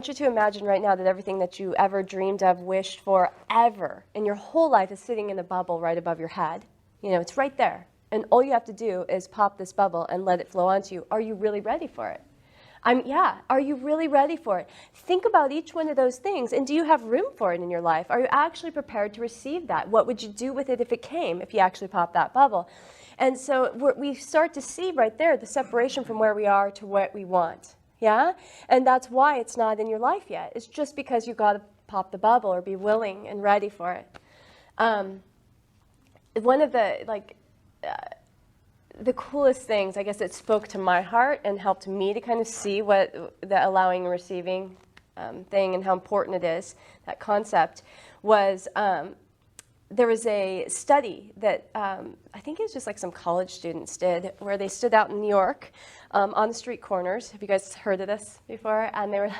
want you to imagine right now that everything that you ever dreamed of, wished for, ever in your whole life is sitting in a bubble right above your head. You know, it's right there. And all you have to do is pop this bubble and let it flow onto you. Are you really ready for it? Yeah, are you really ready for it? Think about each one of those things, and do you have room for it in your life? Are you actually prepared to receive that? What would you do with it if it came, if you actually popped that bubble? And so we start to see right there the separation from where we are to what we want. Yeah? And that's why it's not in your life yet. It's just because you've got to pop the bubble or be willing and ready for it. One of the coolest things, I guess, that spoke to my heart and helped me to kind of see what the allowing and receiving thing and how important it is, that concept, was there was a study that I think it was just like some college students did, where they stood out in New York on the street corners. Have you guys heard of this before? And they're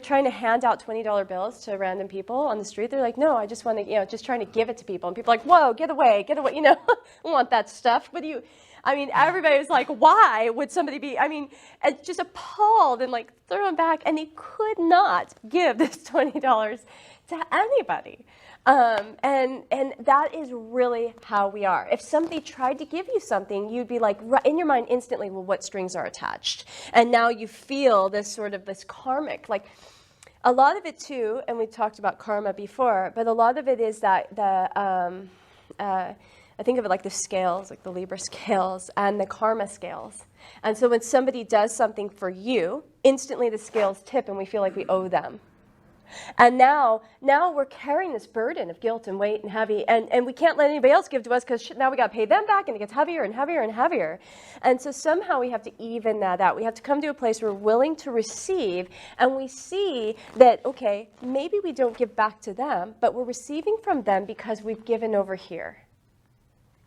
trying to hand out $20 bills to random people on the street. They're like, no, I just want to, just trying to give it to people. And people are like, whoa, get away, I don't want that stuff. But everybody was like, why would somebody be, just appalled and like thrown back. And they could not give this $20 to anybody. And that is really how we are. If somebody tried to give you something, you'd be like, in your mind instantly, well, what strings are attached? And now you feel this karmic, like a lot of it too, and we talked about karma before, but a lot of it is that I think of it like the scales, like the Libra scales and the karma scales. And so when somebody does something for you, instantly the scales tip and we feel like we owe them. And now we're carrying this burden of guilt and weight and heavy, and we can't let anybody else give to us because now we got to pay them back, and it gets heavier and heavier and heavier. And so somehow we have to even that out. We have to come to a place where we're willing to receive, and we see that, okay, maybe we don't give back to them, but we're receiving from them because we've given over here.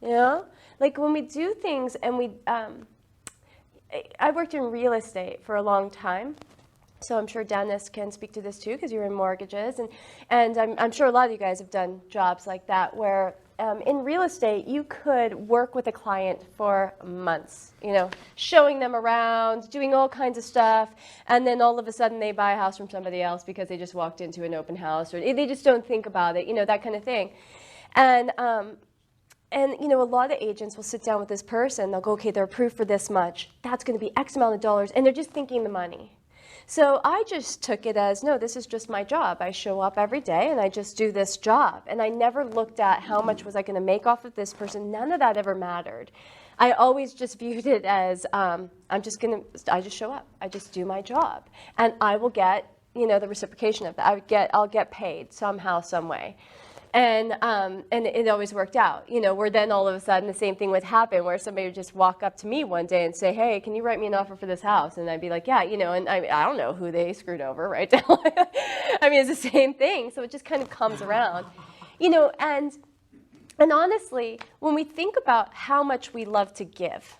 You know? Like when we do things and I worked in real estate for a long time. So I'm sure Dennis can speak to this too, because you're in mortgages, and I'm sure a lot of you guys have done jobs like that, where in real estate you could work with a client for months, showing them around, doing all kinds of stuff, and then all of a sudden they buy a house from somebody else because they just walked into an open house, or they just don't think about it, that kind of thing, and a lot of agents will sit down with this person. They'll go, okay, they're approved for this much. That's going to be X amount of dollars, and they're just thinking the money. So I just took it as, no, this is just my job. I show up every day and I just do this job. And I never looked at how much was I going to make off of this person. None of that ever mattered. I always just viewed it as, I just show up. I just do my job. And I will get, the reciprocation of that. I'll get paid somehow, some way. And it always worked out, where then all of a sudden the same thing would happen, where somebody would just walk up to me one day and say, hey, can you write me an offer for this house? And I'd be like, yeah, and I don't know who they screwed over right now. It's the same thing. So it just kind of comes around, and honestly, when we think about how much we love to give,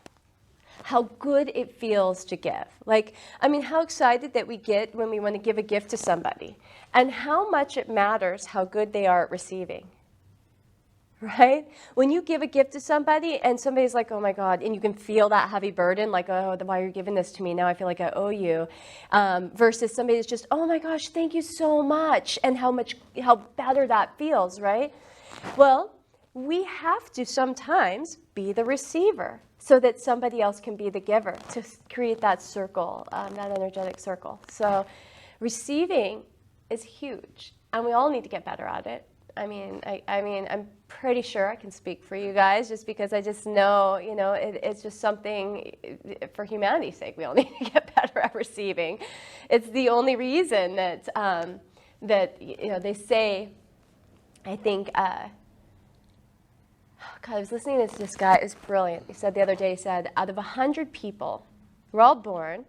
how good it feels to give. How excited that we get when we want to give a gift to somebody, and how much it matters how good they are at receiving, right? When you give a gift to somebody and somebody's like, oh my God, and you can feel that heavy burden, like, oh, why are you giving this to me? Now I feel like I owe you, versus somebody that's just, oh my gosh, thank you so much, and how better that feels, right? Well, we have to sometimes be the receiver so that somebody else can be the giver, to create that circle, that energetic circle. So receiving is huge, and we all need to get better at it. I'm pretty sure I can speak for you guys, just because I just know, it's just something for humanity's sake. We all need to get better at receiving. It's the only reason that they say, I think, God, I was listening to this guy. It was brilliant. He said the other day, he said, out of 100 people, we're all born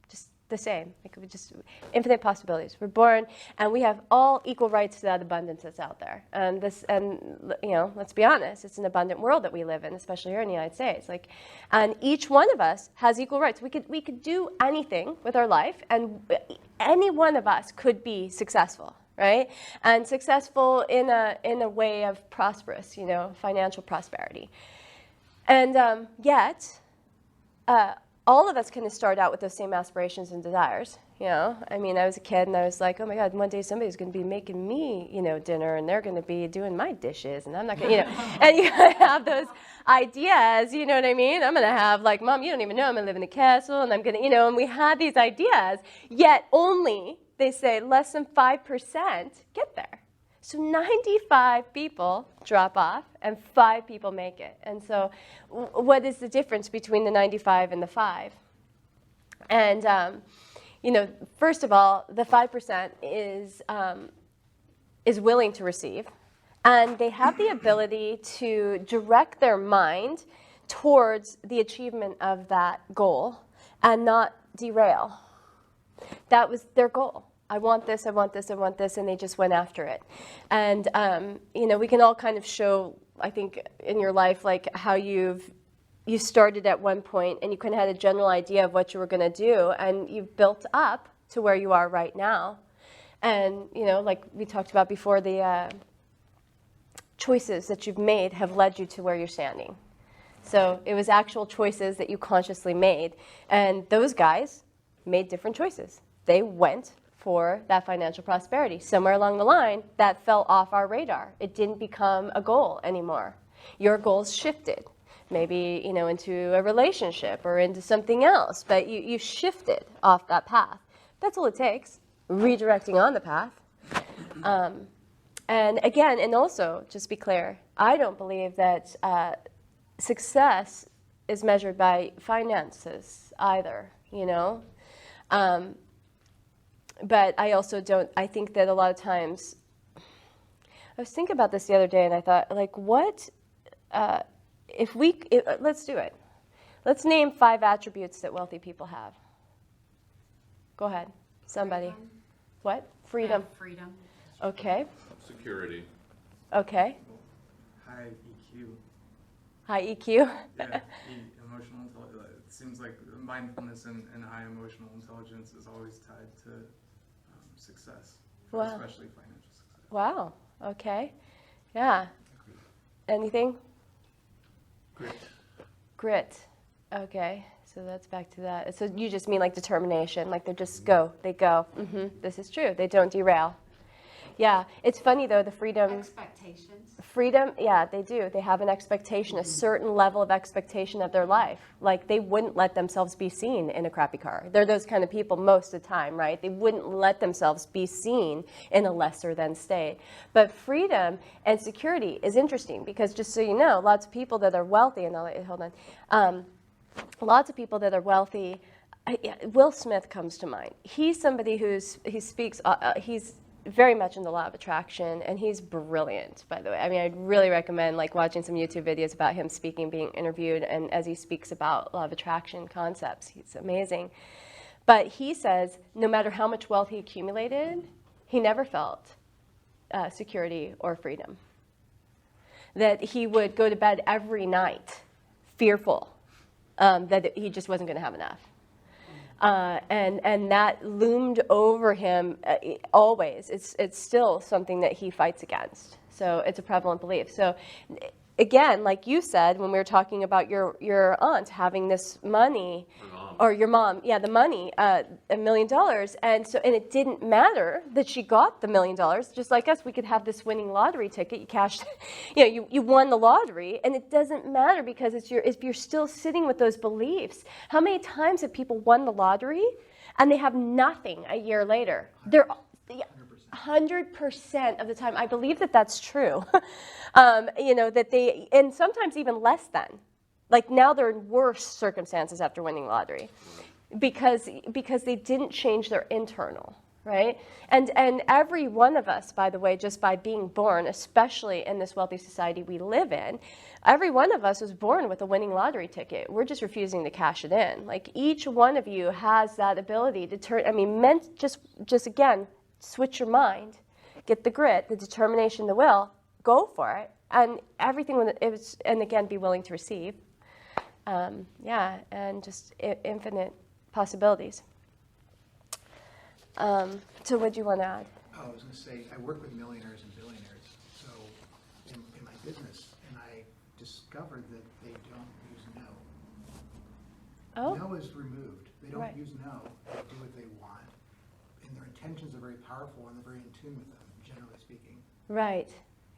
just the same. Just infinite possibilities. We're born, and we have all equal rights to that abundance that's out there. And let's be honest, it's an abundant world that we live in, especially here in the United States. And each one of us has equal rights. We could do anything with our life, and any one of us could be successful. Right? And successful in a way of prosperous, financial prosperity. And yet, all of us kind of start out with those same aspirations and desires, you know? I mean, I was a kid and I was like, oh my God, one day somebody's going to be making me, you know, dinner and they're going to be doing my dishes and I'm not going to, you know, and you have those ideas, you know what I mean? I'm going to have like, Mom, you don't even know, I'm going to live in a castle and I'm going to, you know, and we had these ideas, yet only, they say, less than 5% get there. So 95 people drop off and 5 people make it. And so what is the difference between the 95 and the 5? And, you know, first of all, the 5% is willing to receive. And they have the ability to direct their mind towards the achievement of that goal and not derail. That was their goal. I want this, I want this, I want this, and they just went after it. And, you know, we can all kind of show, I think, in your life, like how you started at one point and you kind of had a general idea of what you were going to do, and you've built up to where you are right now. And, you know, like we talked about before, the choices that you've made have led you to where you're standing. So it was actual choices that you consciously made. And those guys made different choices. They went for that financial prosperity. Somewhere along the line, that fell off our radar. It didn't become a goal anymore. Your goals shifted, maybe, you know, into a relationship or into something else, but you shifted off that path. That's all it takes, redirecting on the path. And again, and also, just be clear, I don't believe that success is measured by finances either, you know? But I also don't, I think that a lot of times, I was thinking about this the other day and I thought, like, what, let's do it. Let's name 5 attributes that wealthy people have. Go ahead, somebody. Freedom. What? Freedom. Freedom. Okay. Security. Okay. High EQ. High EQ. Yeah, emotional intelligence. It seems like mindfulness and high emotional intelligence is always tied to success, Wow. especially financial success. Wow. Okay. Yeah. Anything? Grit. Grit. Okay. So that's back to that. So you just mean like determination, like they just go, they go. This is true. They don't derail. Yeah. It's funny though, the Expectations. freedom, yeah, they do. They have an expectation, a certain level of expectation of their life. Like they wouldn't let themselves be seen in a crappy car. They're those kind of people most of the time, right? They wouldn't let themselves be seen in a lesser than state. But freedom and security is interesting because just so you know, lots of people that are wealthy, and hold on, lots of people that are wealthy, Will Smith comes to mind. He's somebody he speaks, he's very much in the law of attraction, and he's brilliant, by the way. I mean, I'd really recommend like watching some YouTube videos about him speaking, being interviewed, and as he speaks about law of attraction concepts, he's amazing. But he says no matter how much wealth he accumulated, he never felt security or freedom. That he would go to bed every night fearful that he just wasn't going to have enough. And that loomed over him always. It's still something that he fights against. So it's a prevalent belief. So again, like you said, when we were talking about your aunt having this money, or your mom, yeah, the money, $1 million, and it didn't matter that she got the $1 million. Just like us, we could have this winning lottery ticket. You cashed, you won the lottery, and it doesn't matter because if you're still sitting with those beliefs. How many times have people won the lottery and they have nothing a year later? They're 100% of the time. I believe that that's true. That they, and sometimes even less than. Like now they're in worse circumstances after winning the lottery because they didn't change their internal, right? And every one of us, by the way, just by being born, especially in this wealthy society we live in, every one of us was born with a winning lottery ticket. We're just refusing to cash it in. Like each one of you has that ability to turn, just again, switch your mind, get the grit, the determination, the will, go for it, and everything, and again, be willing to receive. And just infinite possibilities. So what do you want to add? I was going to say, I work with millionaires and billionaires, so in my business, and I discovered that they don't use no. Oh. No is removed. They don't Right. use no. They do what they want. And their intentions are very powerful and they're very in tune with them, generally speaking. Right.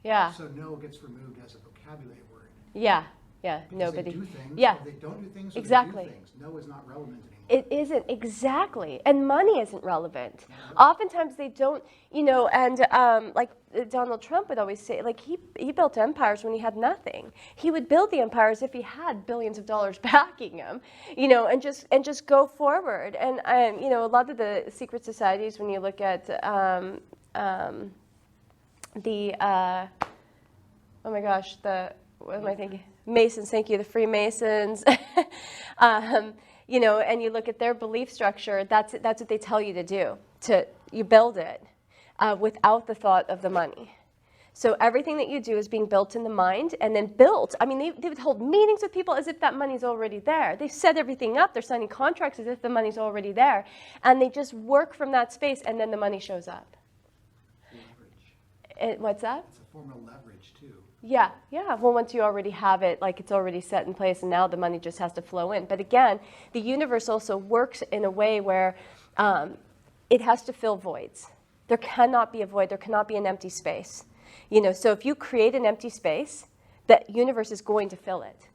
Yeah. So no gets removed as a vocabulary word. Yeah. Yeah. Because Nobody. they do things, Yeah. or they don't do things, or Exactly. they do things. No is not relevant anymore. It isn't exactly, and money isn't relevant. Yeah. Oftentimes they don't, and like Donald Trump would always say, like he built empires when he had nothing. He would build the empires if he had billions of dollars backing him, and just go forward. And a lot of the secret societies, when you look at oh my gosh, what am I thinking? Masons, thank you, the Freemasons. And you look at their belief structure, that's what they tell you to do. You build it without the thought of the money. So everything that you do is being built in the mind and then built. I mean, they would hold meetings with people as if that money's already there. They set everything up. They're signing contracts as if the money's already there. And they just work from that space, and then the money shows up. Leverage. What's that? It's a form of leverage, too. Yeah. Well, once you already have it, like it's already set in place, and now the money just has to flow in. But again, the universe also works in a way where it has to fill voids. There cannot be a void. There cannot be an empty space. So if you create an empty space, the universe is going to fill it.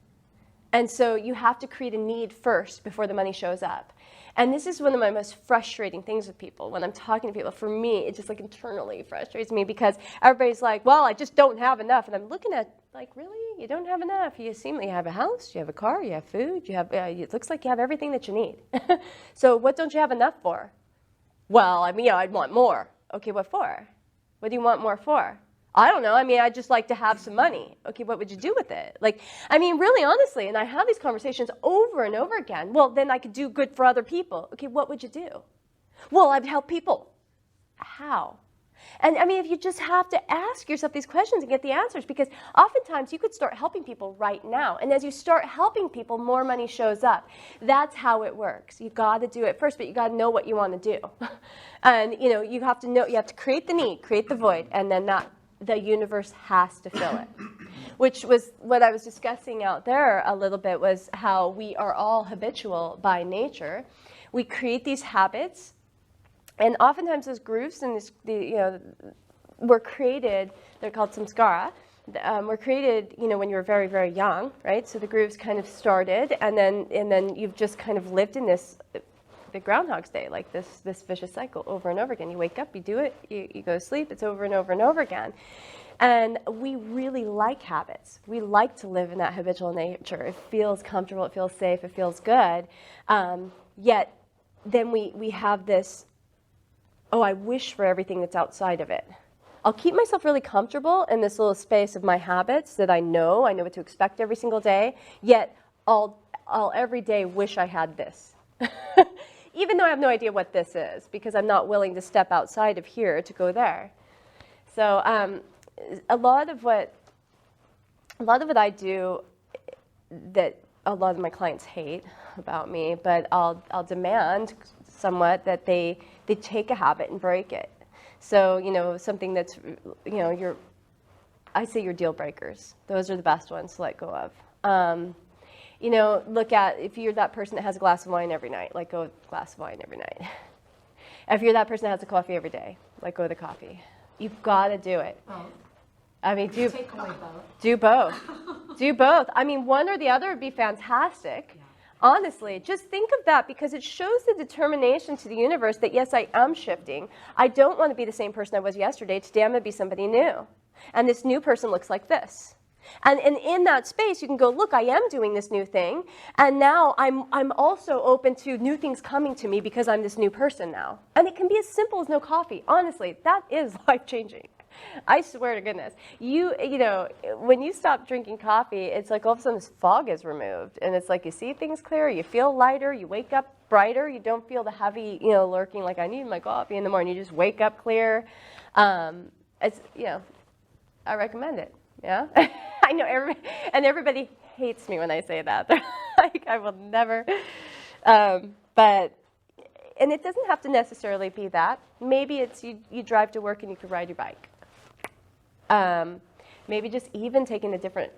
And so you have to create a need first before the money shows up. And this is one of my most frustrating things with people when I'm talking to people. For me, it just like internally frustrates me because everybody's like, well, I just don't have enough. And I'm looking at like, really? You don't have enough? You seem like you have a house, you have a car, you have food, you have, it looks like you have everything that you need. So what don't you have enough for? Well, I'd want more. Okay, what for? What do you want more for? I don't know. I'd just like to have some money. Okay, what would you do with it? Really honestly, and I have these conversations over and over again. Well, then I could do good for other people. Okay, what would you do? Well, I'd help people. How? And if you just have to ask yourself these questions and get the answers, because oftentimes you could start helping people right now. And as you start helping people, more money shows up. That's how it works. You got to do it first, but you got to know what you want to do. And, you have to know, you have to create the need, create the void, and then the universe has to fill it. Which was what I was discussing out there a little bit, was how we are all habitual by nature. We create these habits, and oftentimes those grooves and were created, they're called samskara, were created, when you were very, very young, right? So the grooves kind of started, and then you've just kind of lived in this, the Groundhog's Day, like this vicious cycle over and over again. You wake up, you do it, you go to sleep, it's over and over and over again. And we really like habits. We like to live in that habitual nature. It feels comfortable, it feels safe, it feels good. Yet then we have this, I wish for everything that's outside of it. I'll keep myself really comfortable in this little space of my habits that I know what to expect every single day, yet I'll every day wish I had this. Even though I have no idea what this is, because I'm not willing to step outside of here to go there. So a lot of what I do that a lot of my clients hate about me, but I'll demand somewhat that they take a habit and break it. So something that's I say your deal breakers. Those are the best ones to let go of. Look at, if you're that person that has a glass of wine every night, let go of a glass of wine every night. If you're that person that has a coffee every day, let go of the coffee. You've got to do it. Take away both. Do both. Do both. One or the other would be fantastic. Yeah. Honestly, just think of that, because it shows the determination to the universe that, yes, I am shifting. I don't want to be the same person I was yesterday. Today I'm going to be somebody new. And this new person looks like this. And in that space, you can go, look, I am doing this new thing. And now I'm also open to new things coming to me because I'm this new person now. And it can be as simple as no coffee. Honestly, that is life-changing. I swear to goodness. When you stop drinking coffee, it's like all of a sudden this fog is removed. And it's like you see things clearer, you feel lighter, you wake up brighter, you don't feel the heavy, lurking like I need my coffee in the morning. You just wake up clear. I recommend it. Yeah, I know everybody hates me when I say that. They're like, I will never. And it doesn't have to necessarily be that. Maybe it's you drive to work and you could ride your bike. Maybe just even taking a different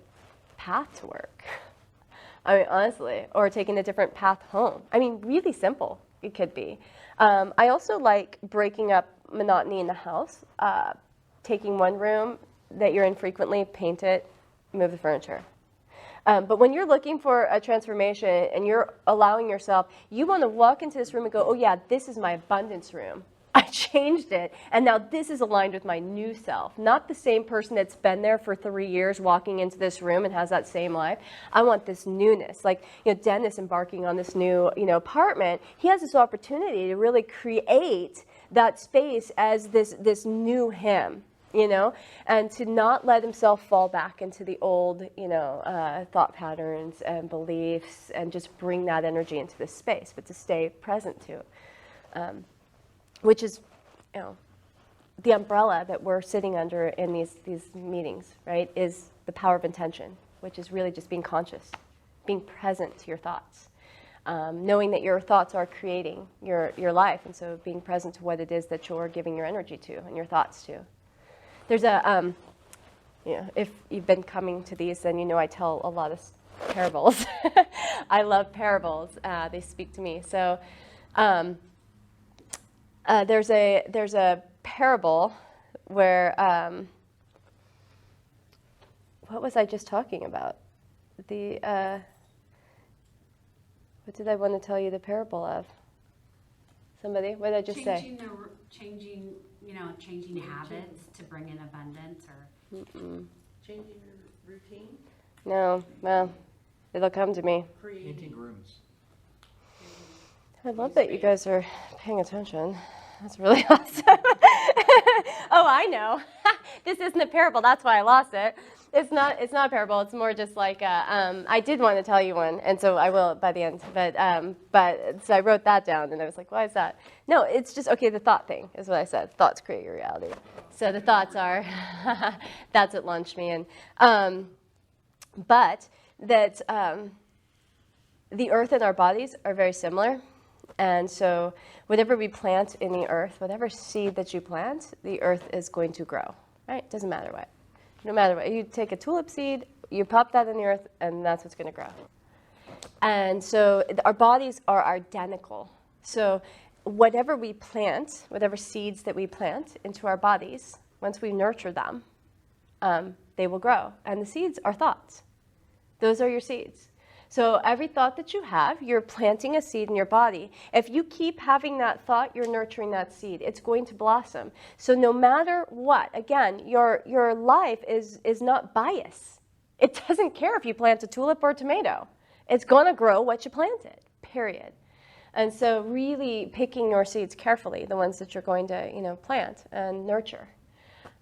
path to work. I mean, honestly, or taking a different path home. I mean, really simple it could be. I also like breaking up monotony in the house, taking one room that you're in frequently, paint it, move the furniture. But when you're looking for a transformation and you're allowing yourself, you want to walk into this room and go, oh yeah, this is my abundance room. I changed it, and now this is aligned with my new self. Not the same person that's been there for 3 years walking into this room and has that same life. I want this newness. Like, Dennis embarking on this new, apartment, he has this opportunity to really create that space as this new him. And to not let himself fall back into the old, thought patterns and beliefs, and just bring that energy into this space, but to stay present to, which is, the umbrella that we're sitting under in these meetings, right, is the power of intention, which is really just being conscious, being present to your thoughts, knowing that your thoughts are creating your life, and so being present to what it is that you're giving your energy to and your thoughts to. There's a, if you've been coming to these, then I tell a lot of parables. I love parables. They speak to me. So there's a parable where, what was I just talking about? What did I want to tell you the parable of? Somebody? What did I just say? Changing habits to bring in abundance, or Changing your routine, No, well, it'll come to me. Painting rooms. I love that you guys are paying attention. That's really awesome. Oh, I know. This isn't a parable. That's why I lost it. It's not a parable. It's more just like I did want to tell you one, and so I will by the end. But so I wrote that down, and I was like, why is that? No, it's just okay. The thought thing is what I said. Thoughts create your reality. So the thoughts are that's what launched me in. But that the earth and our bodies are very similar. And so whatever we plant in the earth, whatever seed that you plant, the earth is going to grow, right? Doesn't matter what. No matter what. You take a tulip seed, you pop that in the earth, and that's what's going to grow. And so our bodies are identical. So whatever we plant, whatever seeds that we plant into our bodies, once we nurture them, they will grow. And the seeds are thoughts. Those are your seeds. So every thought that you have, you're planting a seed in your body. If you keep having that thought, you're nurturing that seed. It's going to blossom. So no matter what, again, your life is not biased. It doesn't care if you plant a tulip or a tomato. It's going to grow what you planted, period. And so really picking your seeds carefully, the ones that you're going to, plant and nurture.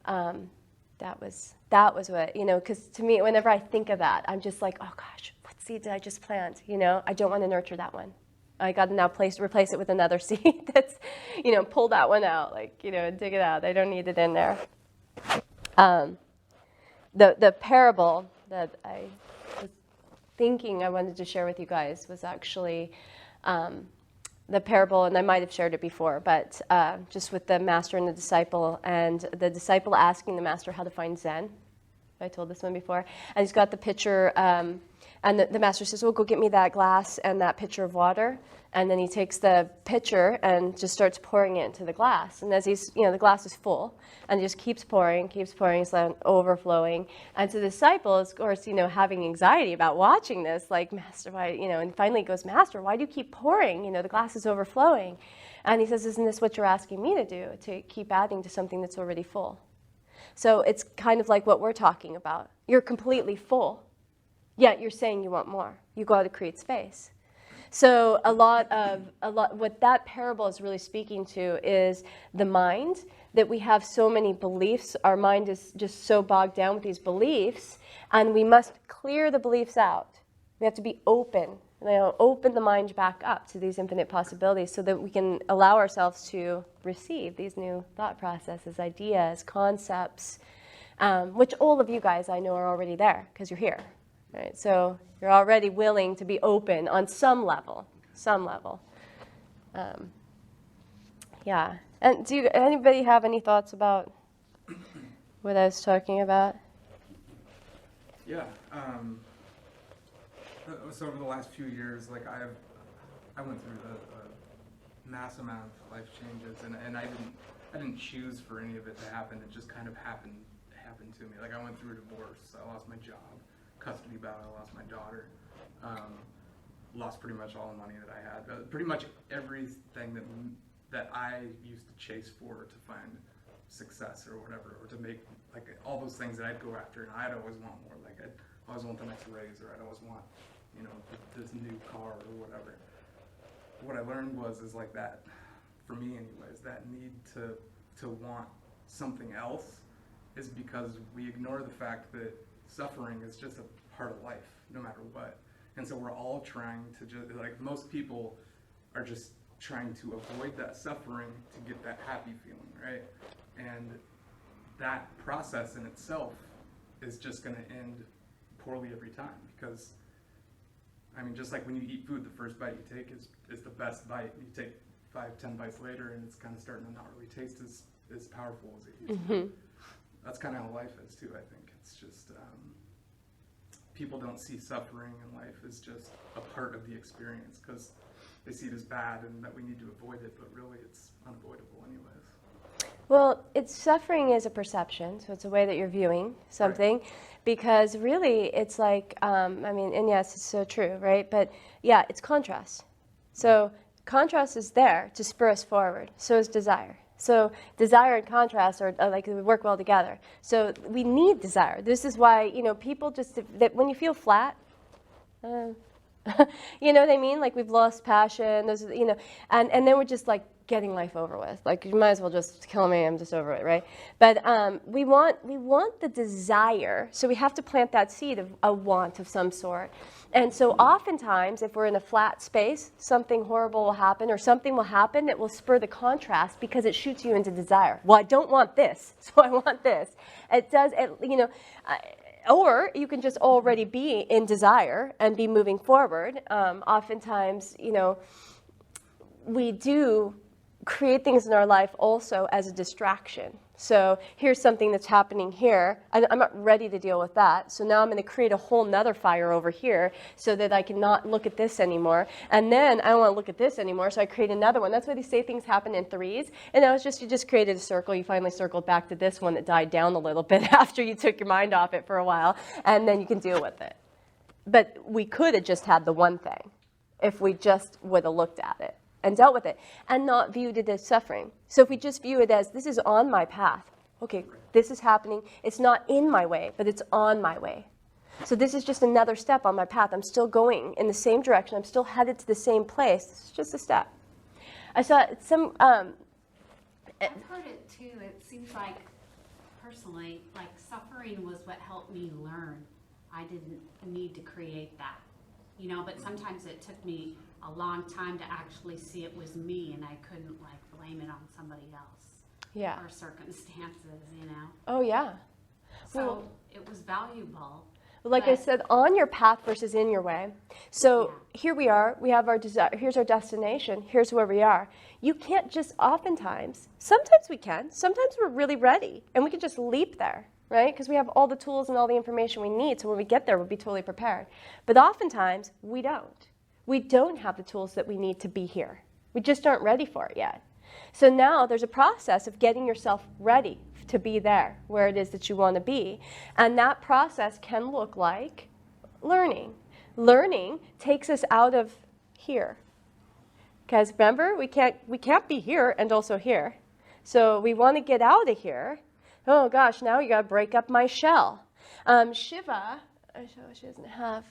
That was what, because to me, whenever I think of that, I'm just like, oh gosh, what seed did I just plant? I don't want to nurture that one. I got to now replace it with another seed that's, pull that one out, and dig it out. I don't need it in there. The parable that I was thinking I wanted to share with you guys was actually the parable, and I might have shared it before, but just with the master and the disciple asking the master how to find Zen. I told this one before. And he's got the pitcher, and the master says, well, go get me that glass and that pitcher of water. And then he takes the pitcher and just starts pouring it into the glass. And as he's, the glass is full, and he just keeps pouring, it's like overflowing. And so the disciple is, of course, having anxiety about watching this, like, Master, why, and finally he goes, Master, why do you keep pouring? The glass is overflowing. And he says, isn't this what you're asking me to do, to keep adding to something that's already full? So it's kind of like what we're talking about. You're completely full, yet you're saying you want more. You got to create space. So a lot what that parable is really speaking to is the mind, that we have so many beliefs. Our mind is just so bogged down with these beliefs, and we must clear the beliefs out. We have to be open, open the mind back up to these infinite possibilities so that we can allow ourselves to receive these new thought processes, ideas, concepts, which all of you guys I know are already there because you're here. Right? So you're already willing to be open on some level. Yeah. And do anybody have any thoughts about what I was talking about? Yeah. So over the last few years, like I went through a mass amount of life changes, and I didn't choose for any of it to happen. It just kind of happened to me. Like I went through a divorce, I lost my job, custody battle, I lost my daughter, lost pretty much all the money that I had. Pretty much everything that I used to chase for to find success or whatever, or to make like all those things that I'd go after, and I'd always want more. Like I'd always want the next raise, or I'd always want, you know, this new car or whatever. What I learned is like that, for me anyways, that need to want something else is because we ignore the fact that suffering is just a part of life, no matter what. And so we're all trying to just, like most people are just trying to avoid that suffering to get that happy feeling, right? And that process in itself is just going to end poorly every time, because I mean, just like when you eat food, the first bite you take is the best bite. You take 5-10 bites later and it's kind of starting to not really taste as powerful as it used to. That's kind of how life is too, I think. It's just people don't see suffering in life as just a part of the experience, because they see it as bad and that we need to avoid it, but really it's unavoidable anyways. Well, suffering is a perception, so it's a way that you're viewing something, because really it's like, I mean, and yes, it's so true, right? But yeah, it's contrast. So contrast is there to spur us forward. So is desire. So desire and contrast are like they work well together. So we need desire. This is why, you know, people just, that when you feel flat, you know what I mean? Like we've lost passion, those, you know, and then we're just like getting life over with. Like you might as well just kill me, I'm just over it, right? But we want the desire, so we have to plant that seed of a want of some sort. And so oftentimes, if we're in a flat space, something horrible will happen, or something will happen that will spur the contrast because it shoots you into desire. Well, I don't want this, so I want this. It does, you know, or you can just already be in desire and be moving forward. Oftentimes, you know, we do create things in our life also as a distraction. So here's something that's happening here. I'm not ready to deal with that. So now I'm going to create a whole nother fire over here so that I cannot look at this anymore. And then I don't want to look at this anymore, so I create another one. That's why they say things happen in threes. And now it's just, you just created a circle. You finally circled back to this one that died down a little bit after you took your mind off it for a while. And then you can deal with it. But we could have just had the one thing if we just would have looked at it and dealt with it, and not viewed it as suffering. So if we just view it as, this is on my path. Okay, this is happening. It's not in my way, but it's on my way. So this is just another step on my path. I'm still going in the same direction. I'm still headed to the same place. It's just a step. I saw some... I've heard it too. It seems like, personally, like suffering was what helped me learn. I didn't need to create that, you know, but sometimes it took me a long time to actually see it was me, and I couldn't like blame it on somebody else. Yeah. Or circumstances, you know. Oh, yeah. So Well, it was valuable. like I But- said, on your path versus in your way. So here we are, we have our desire, here's our destination, here's where we are. You can't just sometimes we can, sometimes we're really ready and we can just leap there, right? Because we have all the tools and all the information we need, so when we get there, we'll be totally prepared. But oftentimes, we don't. We don't have the tools that we need to be here. We just aren't ready for it yet. So now there's a process of getting yourself ready to be there, where it is that you want to be. And that process can look like learning. Learning takes us out of here. Because remember, we can't be here and also here. So we want to get out of here. Oh gosh, now you got to break up my shell. Shiva, she doesn't have...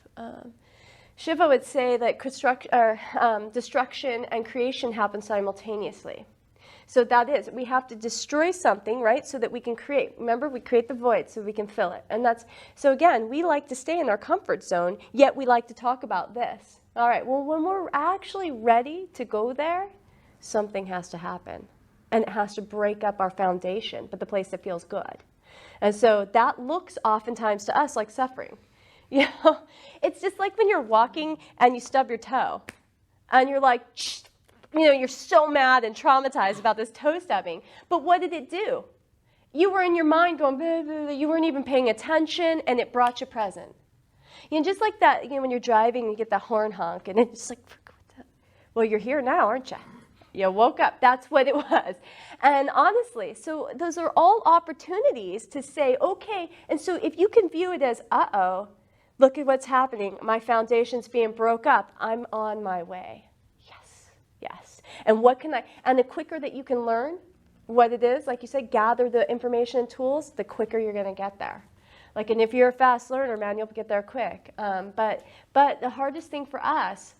Shiva would say that destruction and creation happen simultaneously. So that is, we have to destroy something, right, so that we can create. Remember, we create the void so we can fill it. And that's, so again, we like to stay in our comfort zone, yet we like to talk about this. All right, well, when we're actually ready to go there, something has to happen. And it has to break up our foundation, but the place that feels good. And so that looks oftentimes to us like suffering. You know, it's just like when you're walking and you stub your toe and you're like, you know, you're so mad and traumatized about this toe stubbing. But what did it do? You were in your mind going, blah, blah, blah. You weren't even paying attention, and it brought you present. You know, just like that, you know, when you're driving, you get the horn honk, and it's just like, what's up? Well, you're here now, aren't you? You woke up. That's what it was. And honestly, so those are all opportunities to say, okay, and so if you can view it as, uh-oh, look at what's happening. My foundation's being broke up. I'm on my way. Yes, yes. And what can and the quicker that you can learn what it is, like you said, gather the information and tools, the quicker you're going to get there. Like, and if you're a fast learner, man, you'll get there quick. But the hardest thing for us,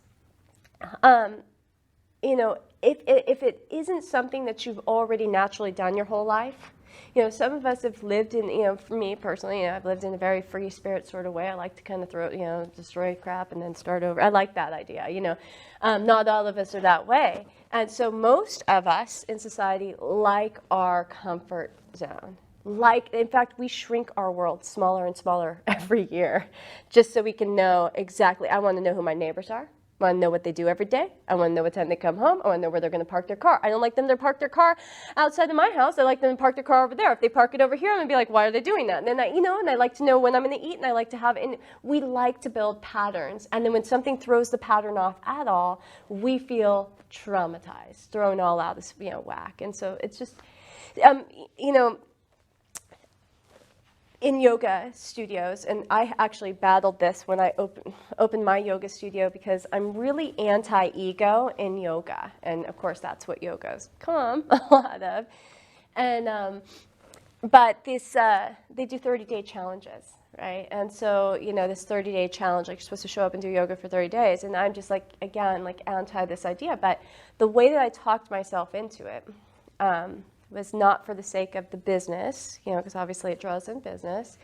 you know, if it isn't something that you've already naturally done your whole life, you know, some of us have lived in, you know, for me personally, you know, I've lived in a very free spirit sort of way. I like to kind of throw, you know, destroy crap and then start over. I like that idea, you know. Not all of us are that way. And so most of us in society like our comfort zone. Like, in fact, we shrink our world smaller and smaller every year just so we can know exactly, I want to know who my neighbors are. I want to know what they do every day. I want to know what time they come home. I want to know where they're going to park their car. I don't like them to park their car outside of my house. I like them to park their car over there. If they park it over here, I'm going to be like, why are they doing that? And then and I like to know when I'm going to eat, and I like to have, and we like to build patterns. And then when something throws the pattern off at all, we feel traumatized, thrown all out of, you know, whack. And so it's just, you know, in yoga studios, and I actually battled this when I opened my yoga studio because I'm really anti-ego in yoga, and of course that's what yoga's come a lot of. And but this they do 30-day challenges, right? And so, you know, this 30-day challenge, like you're supposed to show up and do yoga for 30 days, and I'm just like, again, like anti this idea. But the way that I talked myself into it was not for the sake of the business, you know, because obviously it draws in business,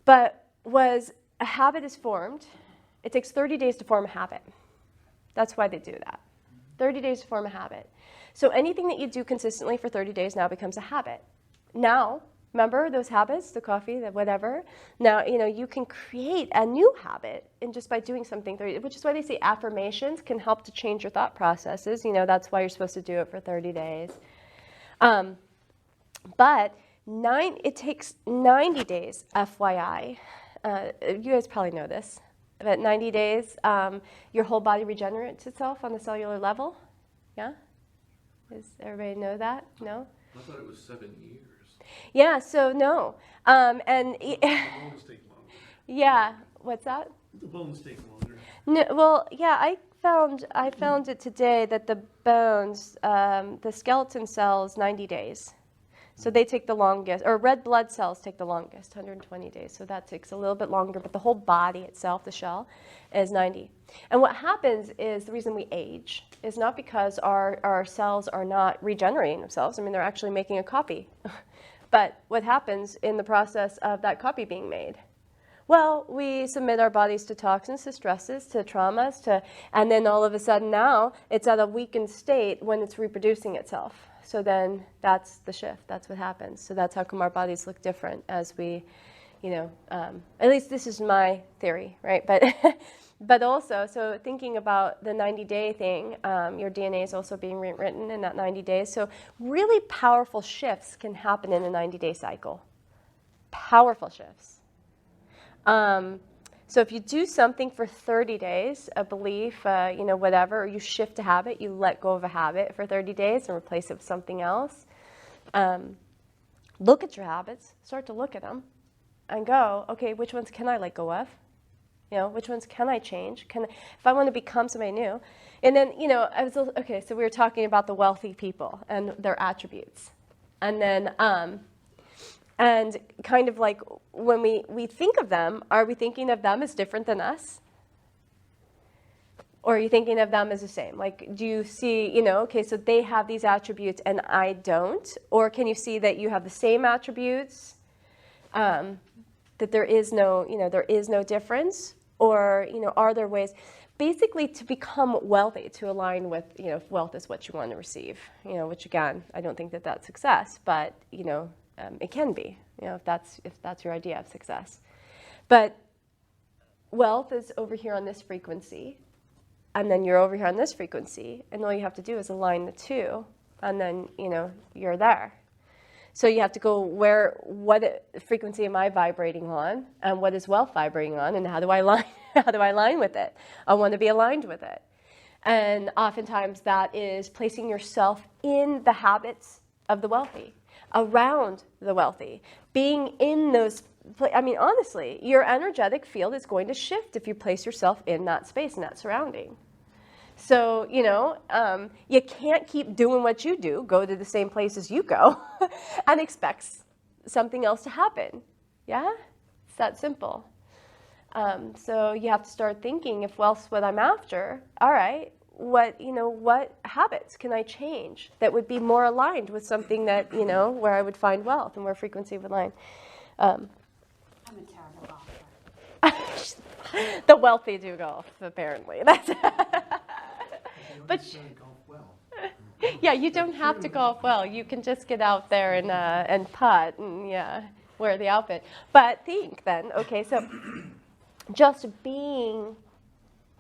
but was a habit is formed. It takes 30 days to form a habit. That's why they do that. 30 days to form a habit. So anything that you do consistently for 30 days now becomes a habit. Now, remember those habits, the coffee, the whatever? Now, you know, you can create a new habit and just by doing something, which is why they say affirmations can help to change your thought processes. You know, that's why you're supposed to do it for 30 days. But it takes 90 days, FYI. You guys probably know this. But 90 days, your whole body regenerates itself on the cellular level. Yeah? Does everybody know that? No? I thought it was 7 years. Yeah, so no. The bones take longer. Yeah, what's that? The bones take longer. No, well, yeah, I found it today that the bones, the skeleton cells, 90 days. So they take the longest, or red blood cells take the longest, 120 days. So that takes a little bit longer, but the whole body itself, the shell, is 90. And what happens is the reason we age is not because our cells are not regenerating themselves. I mean, they're actually making a copy. But what happens in the process of that copy being made? Well, we submit our bodies to toxins, to stresses, to traumas, and then all of a sudden now it's at a weakened state when it's reproducing itself. So then that's the shift. That's what happens. So that's how come our bodies look different as we, you know, at least this is my theory, right? But but also, so thinking about the 90-day thing, your DNA is also being rewritten in that 90 days. So really powerful shifts can happen in a 90-day cycle. Powerful shifts. So if you do something for 30 days, a belief, you know, whatever, or you shift a habit, you let go of a habit for 30 days and replace it with something else. Look at your habits, start to look at them and go, okay, which ones can I let go of? You know, which ones can I change? If I want to become somebody new? And then, you know, okay, so we were talking about the wealthy people and their attributes. And then, and kind of like when we think of them, are we thinking of them as different than us? Or are you thinking of them as the same? Like, do you see, you know, okay, so they have these attributes and I don't? Or can you see that you have the same attributes, that there is no, you know, there is no difference? Or, you know, are there ways, basically to become wealthy, to align with, you know, if wealth is what you want to receive, you know, which again, I don't think that that's success, but, you know, it can be, you know, if that's your idea of success. But wealth is over here on this frequency, and then you're over here on this frequency, and all you have to do is align the two, and then, you know, you're there. So you have to go what frequency am I vibrating on, and what is wealth vibrating on, and how do I align with it? I want to be aligned with it. And oftentimes that is placing yourself in the habits of the wealthy, around the wealthy, being in those. I mean, honestly, your energetic field is going to shift if you place yourself in that space and that surrounding. So, you can't keep doing what you do, go to the same places you go, and expect something else to happen. Yeah? It's that simple. So you have to start thinking, if wealth's what I'm after, all right, what habits can I change that would be more aligned with something that, where I would find wealth and where frequency would align. I'm a terrible golfer. The wealthy do golf, apparently. That's But Golf well. yeah, you don't have to golf well. You can just get out there and putt and wear the outfit. But think then, okay, so just being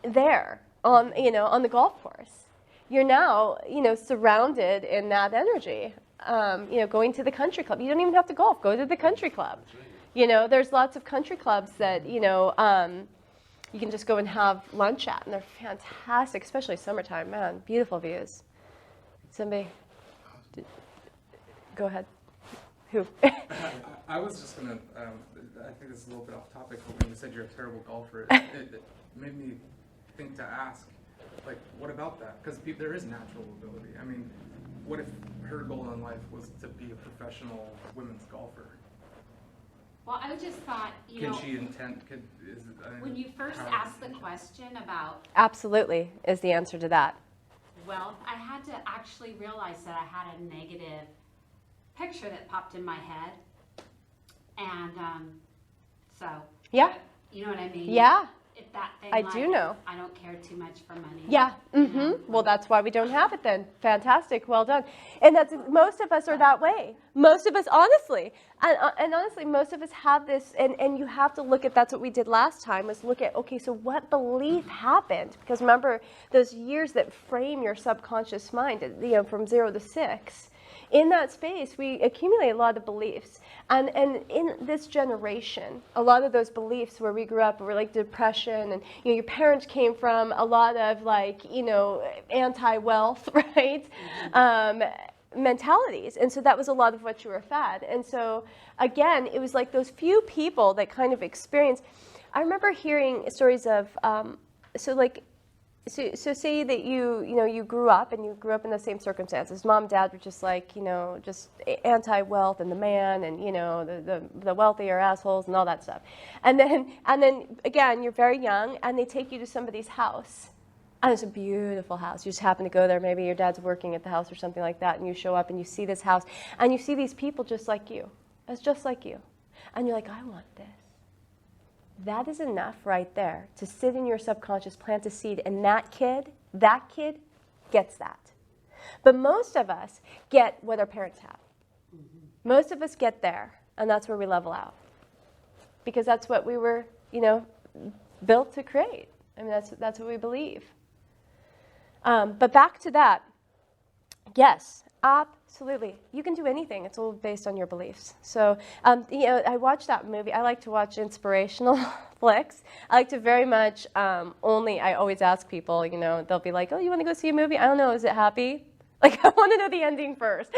there on the golf course, you're now surrounded in that energy. Going to the country club, you don't even have to golf. Go to the country club. There's lots of country clubs that you can just go and have lunch at, and they're fantastic, especially summertime. Man, beautiful views. Somebody, go ahead. Who? I was just gonna, I think this is a little bit off topic, but when you said you're a terrible golfer, it made me think to ask, like, what about that? Because there is natural ability. I mean, what if her goal in life was to be a professional women's golfer? Well, I just thought, Can she when you first asked the question about Absolutely is the answer to that. wealth, I had to actually realize that I had a negative picture that popped in my head. And so, Yeah. you know what I mean? Yeah. If that thing, I do know. I don't care too much for money. Yeah. Mm-hmm. Well, that's why we don't have it then. Fantastic. Well done. And most of us are that way. Most of us, honestly, and honestly, most of us have this, and you have to look at, that's what we did last time, was look at, okay, so what belief happened? Because remember, those years that frame your subconscious mind, from 0 to 6, in that space, we accumulate a lot of beliefs. And in this generation, a lot of those beliefs where we grew up were like depression, and your parents came from a lot of anti-wealth, right? Mentalities. And so that was a lot of what you were fed. And so again, it was like those few people that kind of experienced. I remember hearing stories of So say that you grew up in the same circumstances. Mom and dad were just just anti-wealth, and the man, and the wealthy are assholes and all that stuff. And then again, you're very young, and they take you to somebody's house. And it's a beautiful house. You just happen to go there. Maybe your dad's working at the house or something like that, and you show up and you see this house, and you see these people just like you. It's just like you. And you're like, I want this. That is enough right there to sit in your subconscious, plant a seed, and that kid gets that. But most of us get what our parents have. Most of us get there, and that's where we level out. Because that's what we were, built to create. I mean, that's what we believe. But back to that, yes, absolutely. You can do anything. It's all based on your beliefs. So, I watch that movie. I like to watch inspirational flicks. I like to very much I always ask people, they'll be like, oh, you want to go see a movie? I don't know. Is it happy? Like, I want to know the ending first.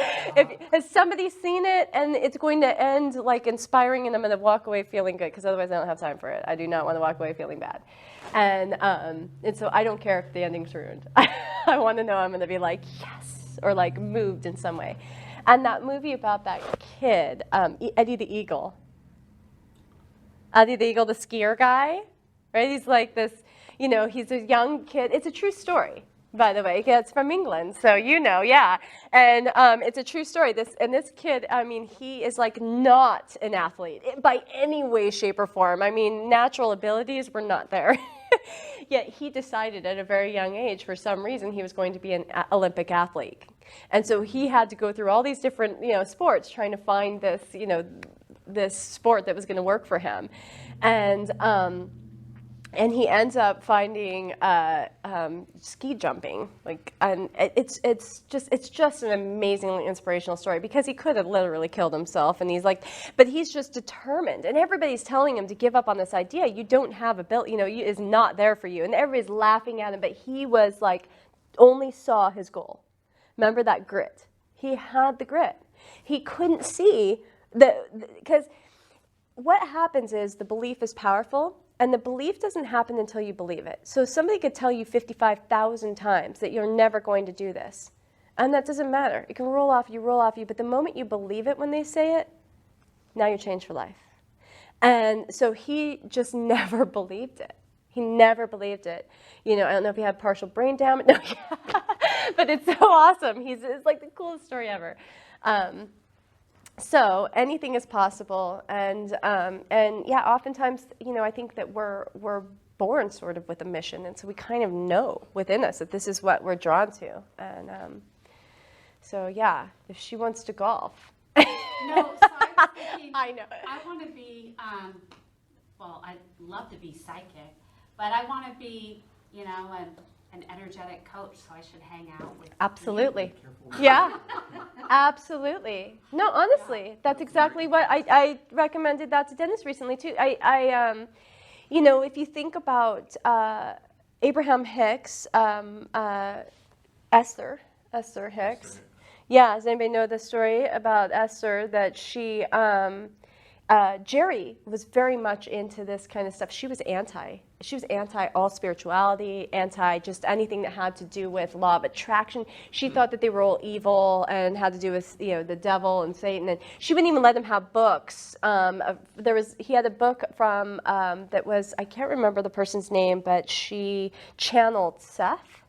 Has somebody seen it and it's going to end inspiring, and I'm going to walk away feeling good, because otherwise I don't have time for it. I do not want to walk away feeling bad. And so I don't care if the ending's ruined. I want to know I'm going to be like, yes, or moved in some way. And that movie about that kid, Eddie the Eagle, the skier guy, right? He's like this, he's a young kid. It's a true story, by the way. It's from England, so yeah. And it's a true story. This kid, he is not an athlete by any way, shape, or form. Natural abilities were not there. Yet he decided at a very young age, for some reason, he was going to be an Olympic athlete. And so he had to go through all these different, sports, trying to find this, this sport that was going to work for him. And and he ends up finding ski jumping, and it's just an amazingly inspirational story, because he could have literally killed himself, and but he's just determined, and everybody's telling him to give up on this idea. You don't have ability, is not there for you, and everybody's laughing at him, but he was only saw his goal. Remember that grit? He had the grit. He couldn't see because what happens is the belief is powerful. And the belief doesn't happen until you believe it. So somebody could tell you 55,000 times that you're never going to do this. And that doesn't matter. It can roll off you, but the moment you believe it when they say it, now you're changed for life. And so he just never believed it. He never believed it. I don't know if he had partial brain damage, no, but it's so awesome. It's like the coolest story ever. So anything is possible, and yeah, oftentimes, I think that we're born sort of with a mission, and so we kind of know within us that this is what we're drawn to, and so yeah, if she wants to golf. No, so I was thinking, I know. I want to be, well, I'd love to be psychic, but I want to be, an energetic coach, so I should hang out with Absolutely. Careful. Yeah, absolutely. No, honestly, that's exactly what I recommended that to Dennis recently too. If you think about Abraham Hicks, Esther Hicks. Yeah, does anybody know the story about Esther, that she, Jerry was very much into this kind of stuff. She was anti all spirituality, anti just anything that had to do with law of attraction. She thought that they were all evil and had to do with, the devil and Satan. And she wouldn't even let him have books. He had a book from, that was, I can't remember the person's name, but she channeled Seth.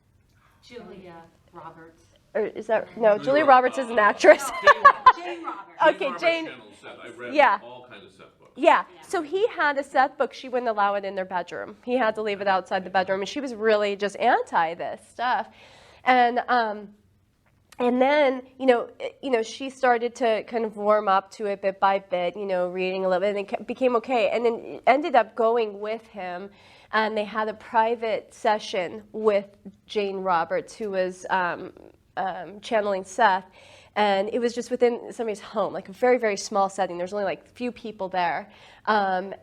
Julia Roberts. Or is that, no, Julia Roberts is an actress. Jane Roberts. Okay, Jane. I read Yeah. all kinds of Seth books. Yeah, so he had a Seth book. She wouldn't allow it in their bedroom. He had to leave it outside the bedroom, and she was really just anti this stuff. And then, she started to kind of warm up to it bit by bit, reading a little bit, and it became okay. And then ended up going with him, and they had a private session with Jane Roberts, who was channeling Seth. And it was just within somebody's home, like a very, very small setting. There's only a few people there. And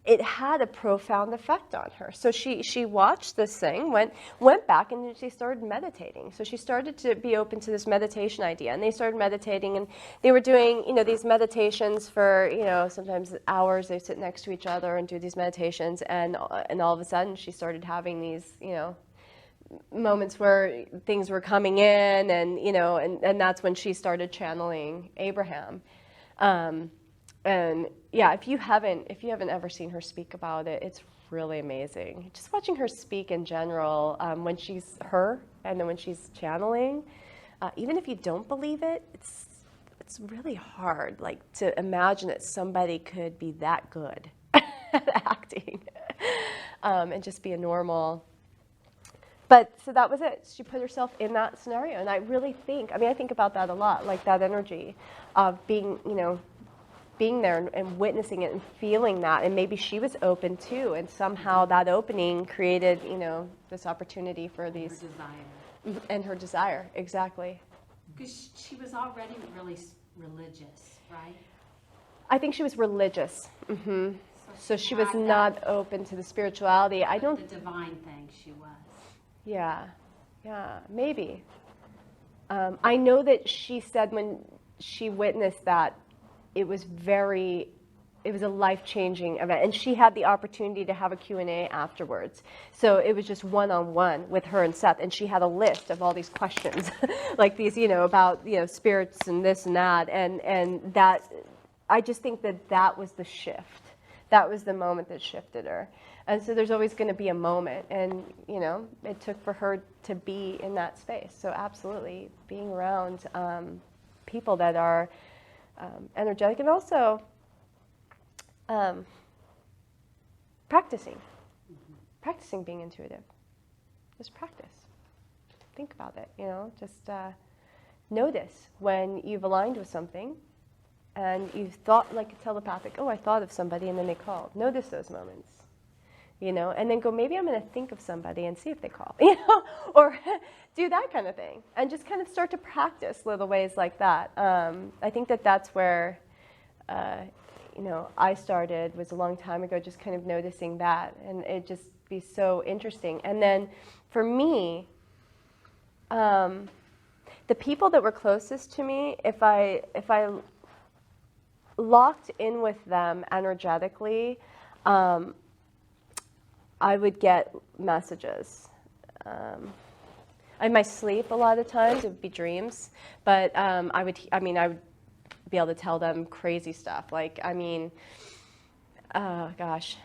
it had a profound effect on her. So she watched this thing, went back, and she started meditating. So she started to be open to this meditation idea. And they started meditating, and they were doing, these meditations for, sometimes hours. They sit next to each other and do these meditations. And all of a sudden, she started having these, moments where things were coming in, and that's when she started channeling Abraham. And yeah, if you haven't ever seen her speak about it, it's really amazing. Just watching her speak in general, when she's her, and then when she's channeling, even if you don't believe it, it's really hard, to imagine that somebody could be that good at acting, and just be a normal. But so that was it. She put herself in that scenario, and I really think, I think about that a lot, that energy of being, being there and witnessing it and feeling that, and maybe she was open too, and somehow that opening created, this opportunity for these. Her desire. And her desire, exactly. Because she was already really religious, right? I think she was religious. Mm-hmm. So she was had not open to the spirituality. I don't. The divine thing she was. Yeah, maybe. I know that she said when she witnessed that, it was a life-changing event, and she had the opportunity to have a Q&A afterwards. So it was just one-on-one with her and Seth, and she had a list of all these questions, like these, about, spirits and this and that, and that, I just think that was the shift. That was the moment that shifted her. And so there's always going to be a moment, and it took for her to be in that space. So absolutely, being around people that are energetic, and also practicing being intuitive. Just practice. Think about it. Just notice when you've aligned with something, and you've thought like a telepathic. Oh, I thought of somebody, and then they called. Notice those moments. you know, and then go, maybe I'm going to think of somebody and see if they call, you know, or do that kind of thing, and just kind of start to practice little ways like that. I think that that's where, you know, I started, was a long time ago, just kind of noticing that, and it just be so interesting. And then for me, the people that were closest to me, if I locked in with them energetically, I would get messages. In my sleep, a lot of times, it would be dreams, but I would be able to tell them crazy stuff. Like, I mean, oh gosh.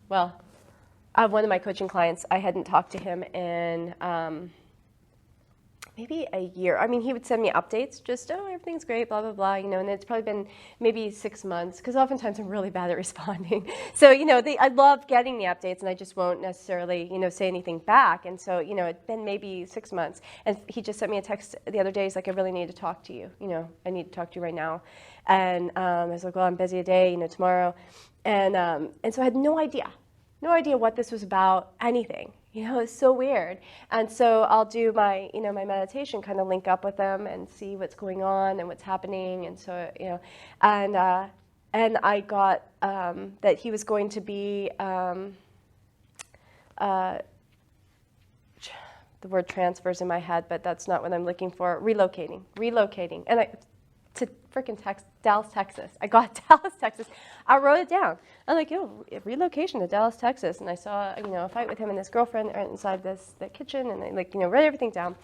Well, one of my coaching clients, I hadn't talked to him in maybe a year. I mean, he would send me updates, just, oh, everything's great, blah, blah, blah, you know, and it's probably been maybe 6 months, because oftentimes I'm really bad at responding. So, you know, I love getting the updates, and I just won't necessarily, you know, say anything back. And so, you know, it's been maybe 6 months, and he just sent me a text the other day. He's like, I really need to talk to you. You know, I need to talk to you right now. And I was like, well, I'm busy today, you know, tomorrow. And so I had no idea what this was about, anything. You know, it's so weird. And so I'll do my, you know, my meditation, kind of link up with them and see what's going on and what's happening. And so, you know, and I got that he was going to be, the word transfers in my head, but that's not what I'm looking for. Relocating. And to freaking Dallas, Texas. I got Dallas, Texas. I wrote it down. I'm like, yo, relocation to Dallas, Texas. And I saw, you know, a fight with him and his girlfriend inside the kitchen, and I, like, you know, wrote everything down.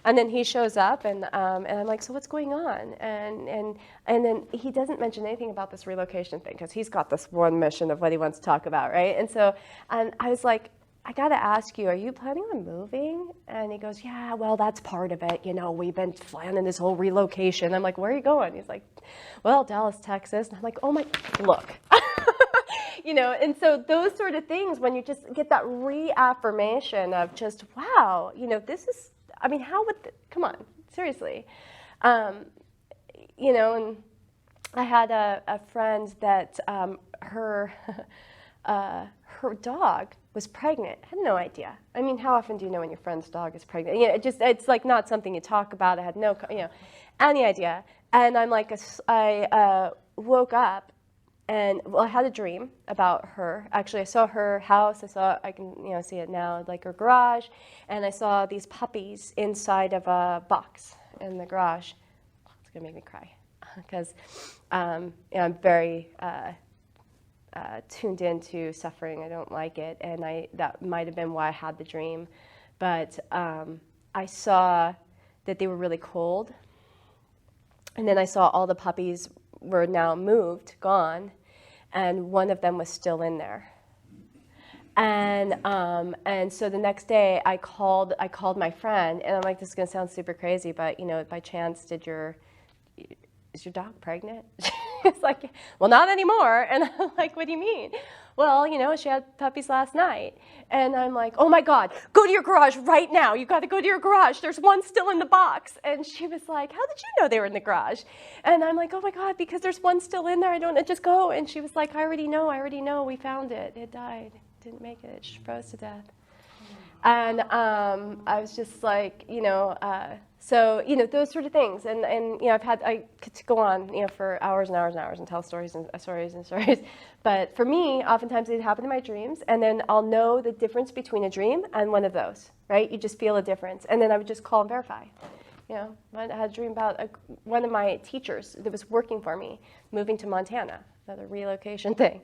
And then he shows up, and I'm like, so what's going on? And then he doesn't mention anything about this relocation thing, because he's got this one mission of what he wants to talk about, right? And so, and I was like, I got to ask you, are you planning on moving? And he goes, yeah, well, that's part of it. You know, we've been planning this whole relocation. I'm like, where are you going? He's like, well, Dallas, Texas. And I'm like, oh my, look. You know, and so those sort of things, when you just get that reaffirmation of just, wow, you know, this is, I mean, how would, come on, seriously. You know, and I had a friend that her dog was pregnant. I had no idea. I mean, how often do you know when your friend's dog is pregnant? You know, it's like not something you talk about. I had no, you know, any idea. And I'm like, I woke up, and well, I had a dream about her. Actually, I saw her house. I can, you know, see it now, like her garage. And I saw these puppies inside of a box in the garage. It's gonna make me cry, because you know, I'm very tuned into suffering. I don't like it, and that might have been why I had the dream. But I saw that they were really cold, and then I saw all the puppies were now moved, gone, and one of them was still in there. And so the next day I called my friend, and I'm like, this is gonna sound super crazy, but you know, by chance, is your dog pregnant? It's like, well, not anymore. And I'm like, what do you mean? Well, you know, she had puppies last night. And I'm like, oh my God, go to your garage right now. You got to go to your garage. There's one still in the box. And she was like, how did you know they were in the garage? And I'm like, oh my God, because there's one still in there. I don't know, just go. And she was like, I already know. We found it. It died. Didn't make it. It just froze to death. And I was just like, you know, so, you know, those sort of things. And you know, I could go on, you know, for hours and hours and hours and tell stories and stories and stories. But for me, oftentimes it happened in my dreams, and then I'll know the difference between a dream and one of those, right? You just feel a difference. And then I would just call and verify. You know, I had a dream about one of my teachers that was working for me, moving to Montana, another relocation thing.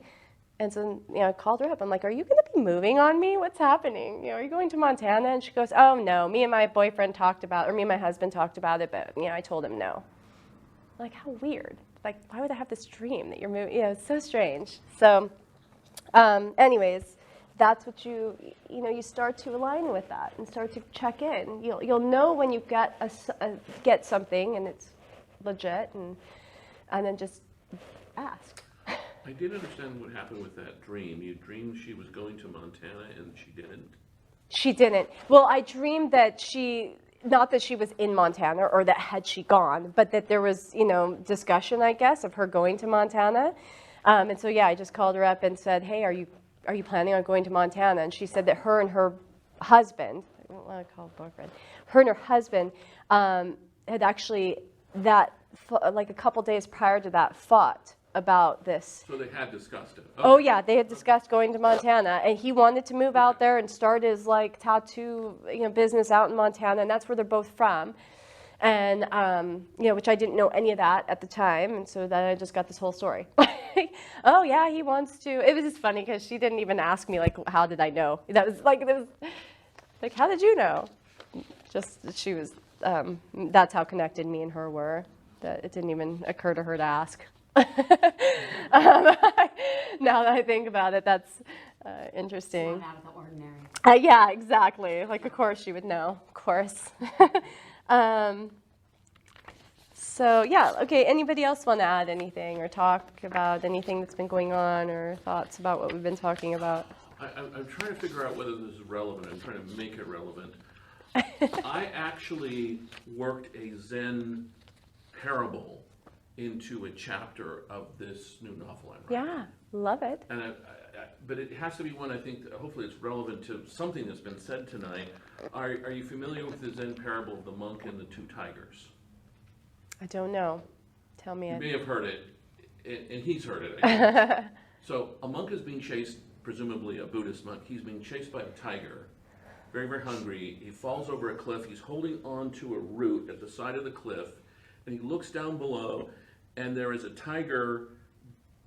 And so, you know, I called her up. I'm like, are you going to be moving on me? What's happening? You know, are you going to Montana? And she goes, oh, no. Me and my boyfriend talked about, or me and my husband talked about it, but, you know, I told him no. Like, how weird. Like, why would I have this dream that you're moving? You know, it's so strange. So, anyways, that's what you know, you start to align with that and start to check in. You'll know when you get something and it's legit, and then just ask. I did understand what happened with that dream. You dreamed she was going to Montana and she didn't. She didn't. Well, I dreamed that not that she was in Montana or that had she gone, but that there was, you know, discussion, I guess, of her going to Montana. And so, yeah, I just called her up and said, hey, are you are you planning on going to Montana? And she said that her and her husband, I don't want to call it boyfriend, her and her husband had actually like a couple days prior to that fought about this. So they had discussed it. Oh yeah, they had discussed going to Montana, and he wanted to move out there and start his like tattoo, business out in Montana, and that's where they're both from. And which I didn't know any of that at the time, and so then I just got this whole story. Oh yeah, he wants to. It was just funny because she didn't even ask me like, how did I know? That was like, how did you know? Just she was. That's how connected me and her were. That it didn't even occur to her to ask. Now that I think about it, that's interesting. Not out of the ordinary. Yeah, exactly. Like, of course she would know. Of course. So yeah, okay. Anybody else want to add anything or talk about anything that's been going on or thoughts about what we've been talking about? I'm trying to figure out whether this is relevant. I'm trying to make it relevant. I actually worked a Zen parable into a chapter of this new novel I'm writing. Yeah, love it. And but it has to be one I think that hopefully it's relevant to something that's been said tonight. Are you familiar with the Zen parable of the monk and the two tigers? I don't know. Tell me You it. may have heard it, and he's heard it, I guess. So a monk is being chased, presumably a Buddhist monk. He's being chased by a tiger, very, very hungry. He falls over a cliff. He's holding on to a root at the side of the cliff, and he looks down below, and there is a tiger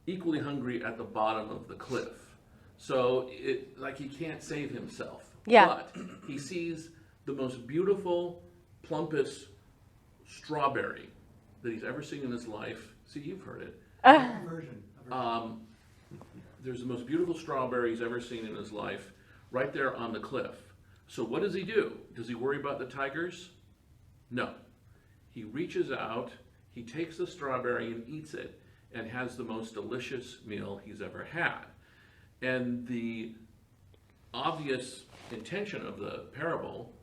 equally hungry at the bottom of the cliff. So he can't save himself. Yeah. But he sees the most beautiful, plumpest strawberry that he's ever seen in his life. See, you've heard it. Version. There's the most beautiful strawberry he's ever seen in his life right there on the cliff. So what does he do? Does he worry about the tigers? No. He reaches out, he takes the strawberry and eats it, and has the most delicious meal he's ever had. And the obvious intention of the parable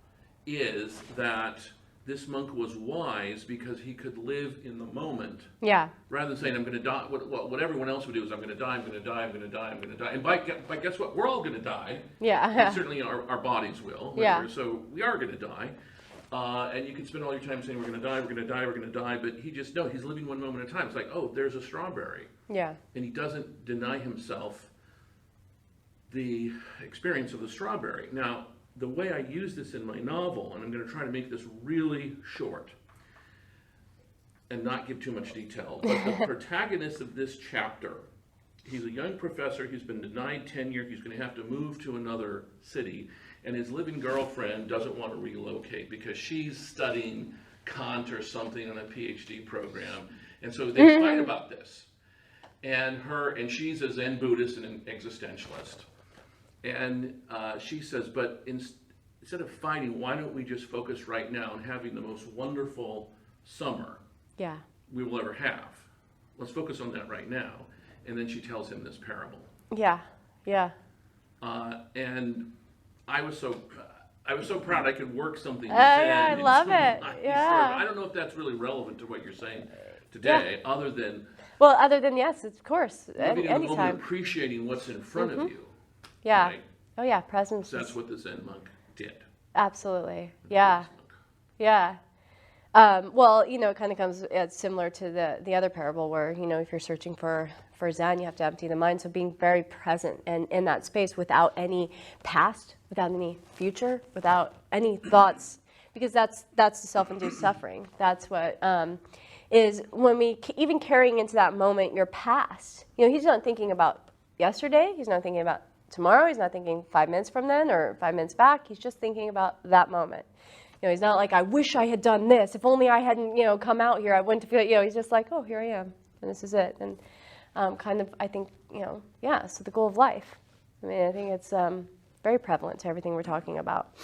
is that this monk was wise because he could live in the moment Yeah. rather than saying, I'm going to die. What everyone else would do is, I'm going to die, I'm going to die, I'm going to die, I'm going to die. And by guess what? We're all going to die. Yeah. And certainly our bodies will. Yeah. So we are going to die. And you can spend all your time saying, we're going to die, we're going to die, we're going to die. But he's living one moment at a time. It's like, oh, there's a strawberry. Yeah. And he doesn't deny himself the experience of the strawberry. Now, the way I use this in my novel, and I'm going to try to make this really short and not give too much detail, but the protagonist of this chapter, he's a young professor, he's been denied tenure, he's going to have to move to another city, and his living girlfriend doesn't want to relocate because she's studying Kant or something on a PhD program, and so they fight about this. And she's a Zen Buddhist and an existentialist. And she says, but instead of fighting, why don't we just focus right now on having the most wonderful summer Yeah. we will ever have? Let's focus on that right now. And then she tells him this parable. Yeah. Yeah. And I was so proud I could work something. Yeah, I into love my it. story. Yeah. I don't know if that's really relevant to what you're saying today, other than Well, other than yes, of course, living in the moment, anytime. appreciating what's in front of you. Yeah. Right? Oh yeah, presence. So that's is- what the Zen monk did. Absolutely. Yeah. Yeah. Well, it kind of comes similar to the other parable where, if you're searching for Zen, you have to empty the mind. So being very present and in that space without any past, without any future, without any thoughts, because that's the self-induced suffering. That's what is when we even carrying into that moment your past. He's not thinking about yesterday. He's not thinking about tomorrow. He's not thinking 5 minutes from then or 5 minutes back. He's just thinking about that moment. He's not like, I wish I had done this. If only I hadn't, come out here, I wouldn't feel it. He's just like, oh, here I am, and this is it. And I think, so the goal of life. I think it's very prevalent to everything we're talking about.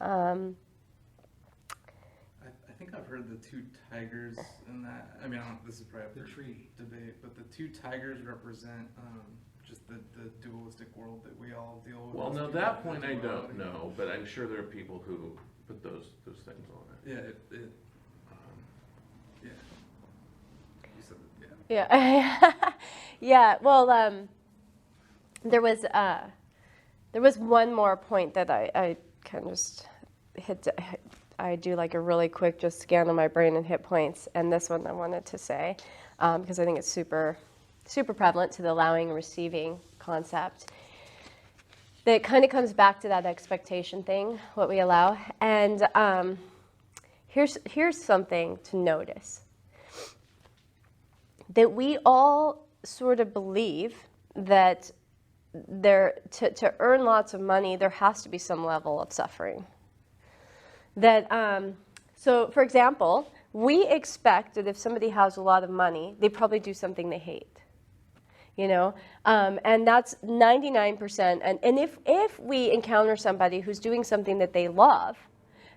I think I've heard the two tigers in that. I mean, this is probably up The for tree. debate, but the two tigers represent just the dualistic world that we all deal with. Well, as no, people that of point I don't duality. know, but I'm sure there are people who put those things on it. Yeah, yeah. You said that, yeah. Yeah. Yeah. Well, there was one more point that I kind of just hit. I do like a really quick just scan of my brain and hit points, and this one I wanted to say because I think it's super prevalent to the allowing and receiving concept. That kind of comes back to that expectation thing, what we allow, and here's something to notice. That we all sort of believe that to earn lots of money, there has to be some level of suffering. That, so for example, we expect that if somebody has a lot of money, they probably do something they hate. You know, and that's 99%. And if we encounter somebody who's doing something that they love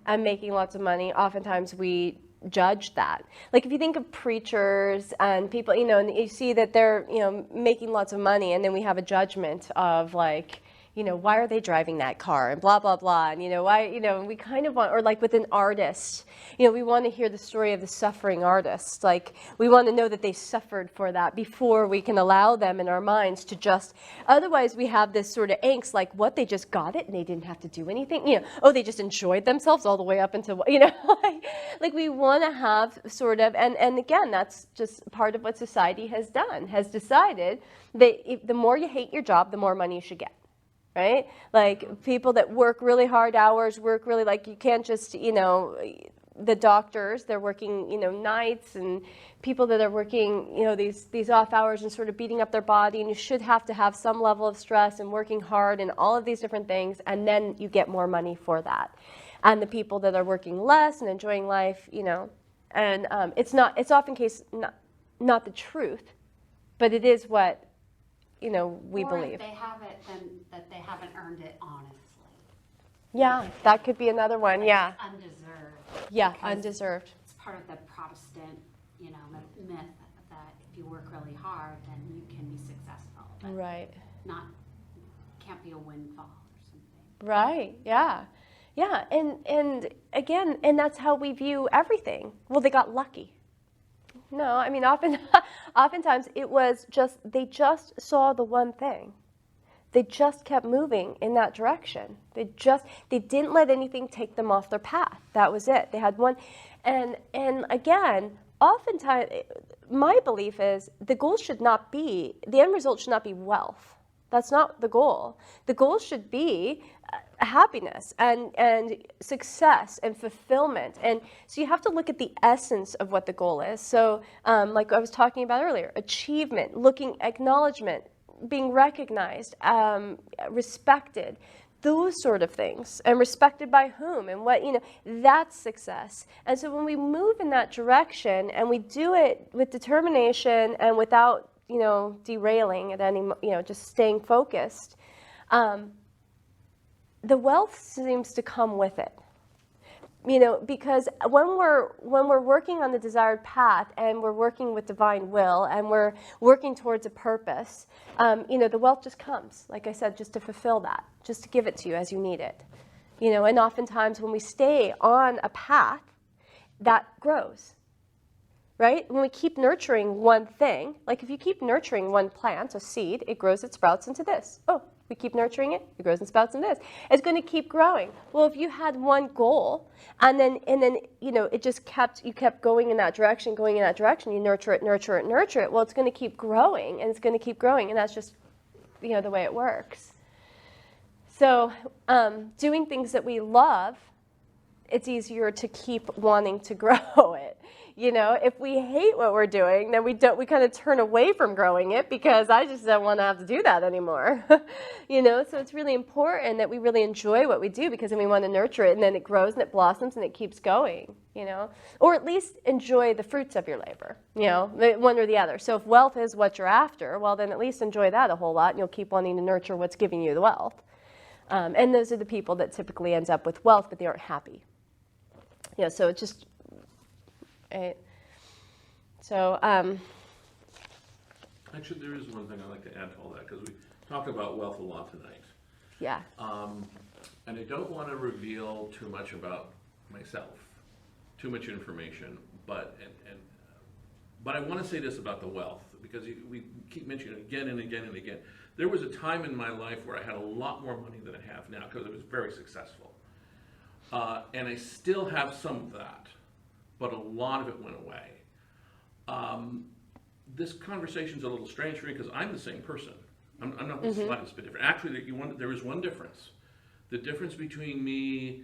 and making lots of money, oftentimes we judge that. Like if you think of preachers and people, you know, and you see that they're, you know, making lots of money, and then we have a judgment of like, you know, why are they driving that car and blah, blah, blah. And, you know, why, you know, we kind of want, or like with an artist, you know, we want to hear the story of the suffering artist. Like we want to know that they suffered for that before we can allow them in our minds to just, otherwise we have this sort of angst, like what, they just got it and they didn't have to do anything. You know, oh, they just enjoyed themselves all the way up until, you know, like we want to have sort of, and again, that's just part of what society has done, has decided that if, the more you hate your job, the more money you should get. Right? Like people that work really hard hours, work really, like you can't just, you know, the doctors, they're working, you know, nights, and people that are working, you know, these off hours and sort of beating up their body, and you should have to have some level of stress and working hard and all of these different things, and then you get more money for that. And the people that are working less and enjoying life, you know, and it's often case not the truth, but it is what, you know, we Or believe. if they have it, then that they haven't earned it honestly. Yeah, that could be another one. Yeah, It's undeserved. yeah, Because undeserved. It's part of the Protestant, you know, myth that if you work really hard, then you can be successful. But Right. not, can't be a windfall or something. Right. Yeah. Yeah. And again, and that's how we view everything. Well, they got lucky. No, I mean, oftentimes it was just, they just saw the one thing. They just kept moving in that direction. They didn't let anything take them off their path. That was it. They had one. And again, oftentimes, my belief is the goal should not be, the end result should not be wealth. That's not the goal. The goal should be happiness and success and fulfillment. And so you have to look at the essence of what the goal is. So like I was talking about earlier, achievement, acknowledgement, being recognized, respected, those sort of things, and respected by whom and what, you know, that's success. And so when we move in that direction and we do it with determination and without, you know, derailing at any, you know, just staying focused, the wealth seems to come with it. You know, because when we're working on the desired path and we're working with divine will and we're working towards a purpose, you know, the wealth just comes, like I said, just to fulfill that, just to give it to you as you need it. You know, and oftentimes when we stay on a path, that grows. Right? When we keep nurturing one thing, like if you keep nurturing one plant, a seed, it grows, it sprouts into this. Oh, we keep nurturing it, it grows and sprouts into this. It's going to keep growing. Well, if you had one goal and then you know, it just you kept going in that direction, you nurture it, well, it's going to keep growing and it's going to keep growing, and that's just, you know, the way it works. So, doing things that we love, it's easier to keep wanting to grow it. You know, if we hate what we're doing, then we kind of turn away from growing it because I just don't want to have to do that anymore. You know, so it's really important that we really enjoy what we do, because then we want to nurture it, and then it grows and it blossoms and it keeps going, you know, or at least enjoy the fruits of your labor, you know, one or the other. So if wealth is what you're after, well, then at least enjoy that a whole lot, and you'll keep wanting to nurture what's giving you the wealth. And those are the people that typically end up with wealth, but they aren't happy. You know, so it just, right. So, Actually, there is one thing I'd like to add to all that, because we talk about wealth a lot tonight. yeah. And I don't want to reveal too much about myself, too much information, but, and But I want to say this about the wealth, because we keep mentioning it again and again and again. There was a time in my life where I had a lot more money than I have now, because I was very successful. And I still have some of that, but a lot of it went away. This conversation's a little strange for me, because I'm the same person. I'm not the slightest bit different. Actually, there is one difference. The difference between me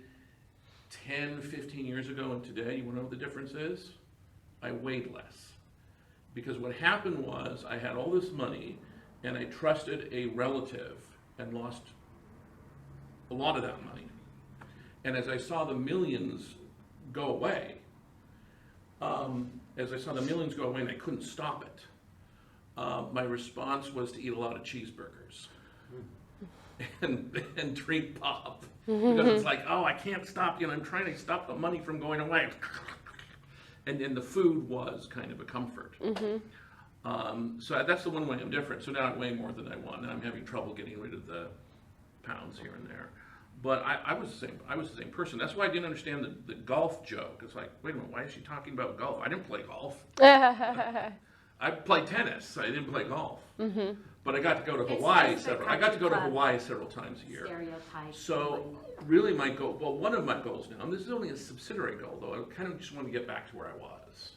10, 15 years ago and today, you want to know what the difference is? I weighed less. Because what happened was, I had all this money, and I trusted a relative and lost a lot of that money. And as I saw the millions go away, and I couldn't stop it, my response was to eat a lot of cheeseburgers and drink pop. Because it's like, oh, I can't stop, I'm trying to stop the money from going away. And then the food was kind of a comfort. So that's the one way I'm different. So now I weigh more than I want, and I'm having trouble getting rid of the pounds here and there. But I was the same person. That's why I didn't understand the golf joke. It's like, wait a minute, why is she talking about golf? I didn't play golf. I played tennis. I didn't play golf. But I got to go to Hawaii just a I got to go to country club Hawaii several times a year. Stereotype. So really my goal, well, one of my goals now, and this is only a subsidiary goal though, I kind of just want to get back to where I was.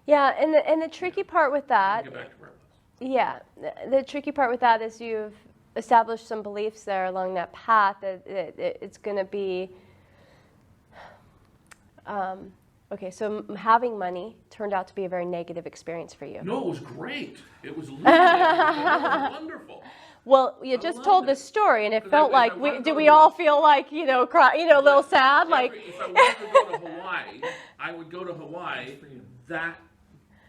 Yeah, and the tricky part with that, Get back to where I was. yeah, the tricky part with that is you've established some beliefs there along that path that it's going to be, okay, so having money turned out to be a very negative experience for you. No, it was great. It was wonderful. Well, you I just loved told the it. story, and it 'Cause felt I like, wanted to do go we to all feel like, cry, a little sad? Like, If I wanted to go to Hawaii, I would go to Hawaii that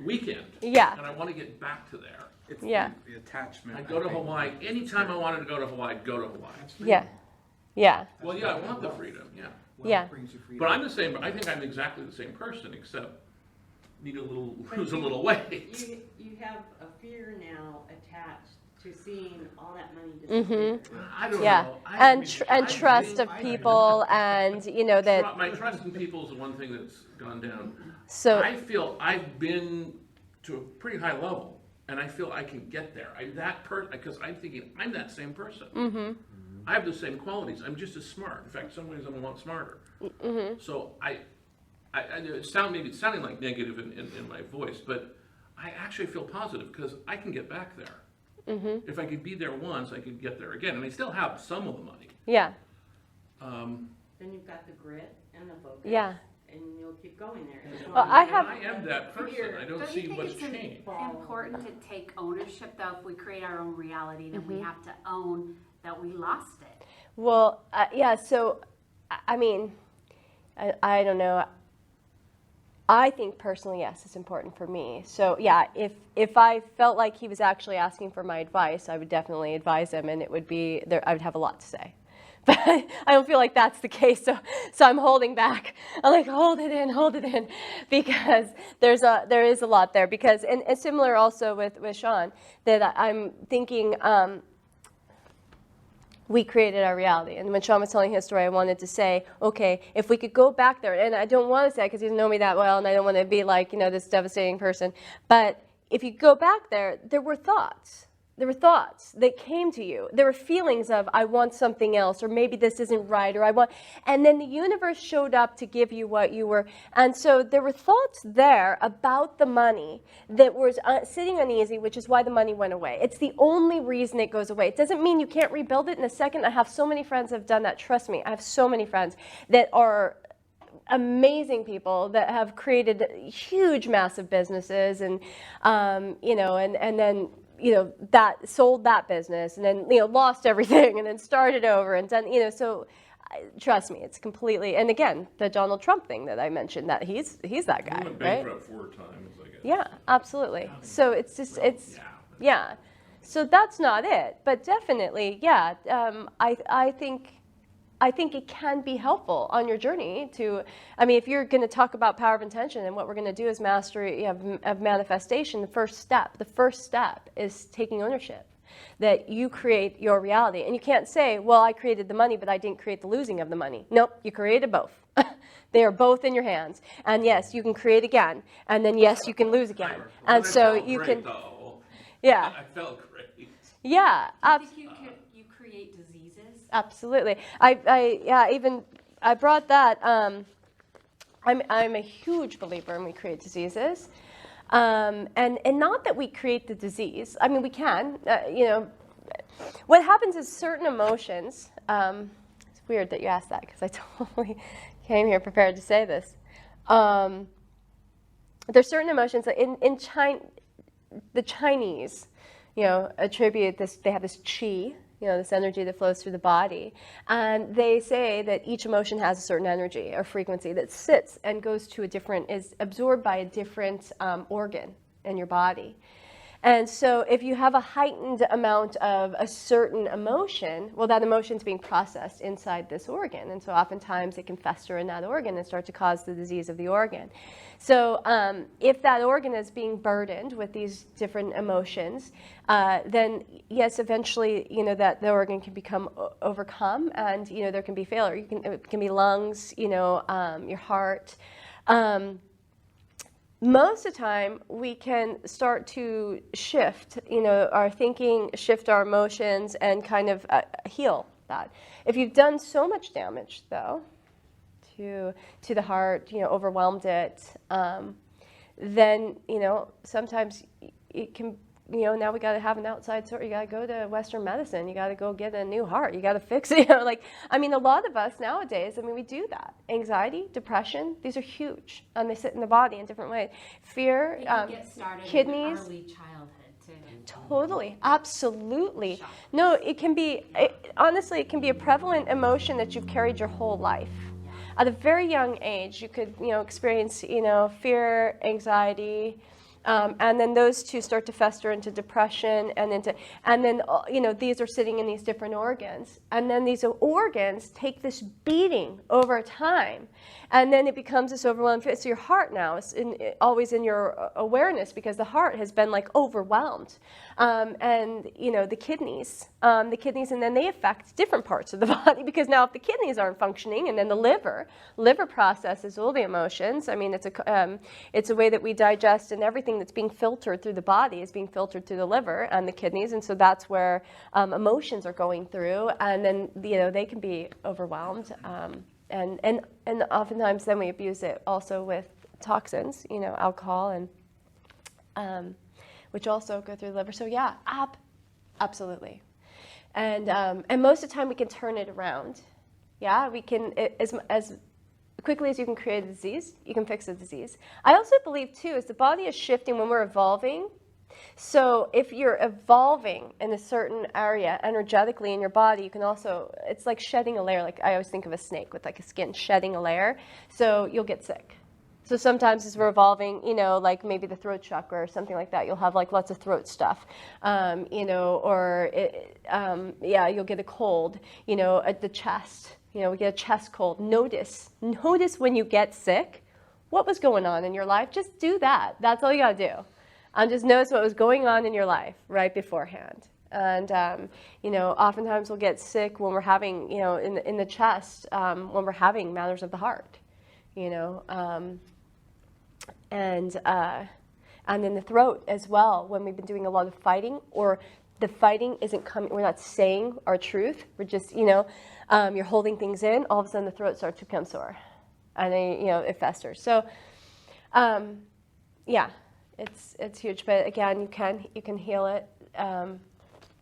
weekend. Yeah. And I want to get back to there. It's Yeah. the attachment. I'd go to I think. Hawaii, anytime I wanted to go to Hawaii, I'd go to Hawaii. yeah, yeah, Well, yeah, I want the freedom, yeah. Yeah. Wealth brings you freedom. But I'm the same, I think I'm exactly the same person, except need a little, lose a little weight. You have a fear now attached to seeing all that money disappear. I don't yeah. know. And trust of people, and, that, My trust in people is the one thing that's gone down. so, I feel I've been to a pretty high level, and I feel I can get there. Because I'm thinking I'm that same person. I have the same qualities. I'm just as smart. In fact, in some ways I'm a lot smarter. So it's sounding like negative in my voice, but I actually feel positive because I can get back there. If I could be there once, I could get there again, and I still have some of the money. yeah, Then you've got the grit and the focus. Yeah. And you'll keep going there. As Well, long I as- have- I am that person. I don't Don't see you think what's it's changed. important to take ownership, though? If we create our own reality, then we have to own that we lost it. well, yeah, so, I mean, I don't know. I think personally, yes, it's important for me. So yeah, if I felt like he was actually asking for my advice, I would definitely advise him, and it would be there. I would have a lot to say, but I don't feel like that's the case. So I'm holding back. I'm like, hold it in, because there is a lot there. Because and similar also with Sean, that I'm thinking. We created our reality. And when Sean was telling his story, I wanted to say, okay, if we could go back there, and I don't want to say it because he doesn't know me that well, and I don't want to be like, this devastating person, but if you go back there, there were thoughts. There were thoughts that came to you. There were feelings of, I want something else, or maybe this isn't right, or I want, and then the universe showed up to give you what you were. And so there were thoughts there about the money that was sitting uneasy, which is why the money went away. It's the only reason it goes away. It doesn't mean you can't rebuild it in a second. I have so many friends that have done that. Trust me, I have so many friends that are amazing people that have created huge, massive businesses, and, and then, that sold that business, and then, lost everything, and then started over, and done, so trust me, it's completely, and again, the Donald Trump thing that I mentioned, that he's that guy, He went right? bankrupt 4 times, I guess. Yeah, absolutely. So it's just, Well, it's, yeah. So that's not it, but definitely, yeah, I think it can be helpful on your journey to, if you're going to talk about power of intention, and what we're going to do is mastery of manifestation, the first step is taking ownership, that you create your reality. And you can't say, well, I created the money, but I didn't create the losing of the money. Nope, you created both. They are both in your hands. And yes, you can create again. And then yes, you can lose again. And so you can, yeah, I felt great. yeah, I think you create diseases. absolutely. I brought that. I'm a huge believer in we create diseases. And not that we create the disease. I mean, we can, what happens is certain emotions, it's weird that you asked that because I totally came here prepared to say this. There's certain emotions that in China, the Chinese, attribute this, they have this qi, this energy that flows through the body. And they say that each emotion has a certain energy or frequency that sits and goes to is absorbed by a different organ in your body. And so if you have a heightened amount of a certain emotion, well, that emotion's being processed inside this organ. And so oftentimes it can fester in that organ and start to cause the disease of the organ. So if that organ is being burdened with these different emotions, then yes, eventually, that the organ can become overcome and, there can be failure. It can be lungs, your heart. Most of the time, we can start to shift, our thinking, shift our emotions, and kind of heal that. If you've done so much damage, though, to the heart, overwhelmed it, then, sometimes it can, now we got to have an outside source. You got to go to Western medicine. You got to go get a new heart. You got to fix it. A lot of us nowadays, we do that. Anxiety, depression, these are huge. And they sit in the body in different ways. Fear, It can get started kidneys. in early childhood, too. Totally, absolutely. Shock. No, honestly, it can be a prevalent emotion that you've carried your whole life. At a very young age, you could, experience, fear, anxiety, and then those two start to fester into depression, and then these are sitting in these different organs, and then these organs take this beating over time, and then it becomes this overwhelming fear. So your heart now is always in your awareness because the heart has been overwhelmed, and the kidneys, and then they affect different parts of the body because now if the kidneys aren't functioning, and then the liver processes all the emotions. It's a way that we digest, and everything that's being filtered through the body is being filtered through the liver and the kidneys, and so that's where emotions are going through, and then they can be overwhelmed, and oftentimes then we abuse it also with toxins, alcohol and which also go through the liver. So yeah, absolutely, and most of the time we can turn it around. Yeah, we can as quickly as you can create a disease, you can fix a disease. I also believe, too, as the body is shifting when we're evolving, so if you're evolving in a certain area energetically in your body, you can also, it's like shedding a layer. Like I always think of a snake with a skin shedding a layer, so you'll get sick. So sometimes as we're evolving, like maybe the throat chakra or something like that, you'll have lots of throat stuff, or you'll get a cold, at the chest. We get a chest cold. Notice when you get sick, what was going on in your life. Just do that. That's all you got to do. And just notice what was going on in your life right beforehand. And, oftentimes we'll get sick when we're having, in the chest, when we're having matters of the heart, and in the throat as well, when we've been doing a lot of fighting, or the fighting isn't coming, we're not saying our truth, we're just, you're holding things in, all of a sudden the throat starts to become sore, and then, it festers. So, it's huge, but again, you can heal it,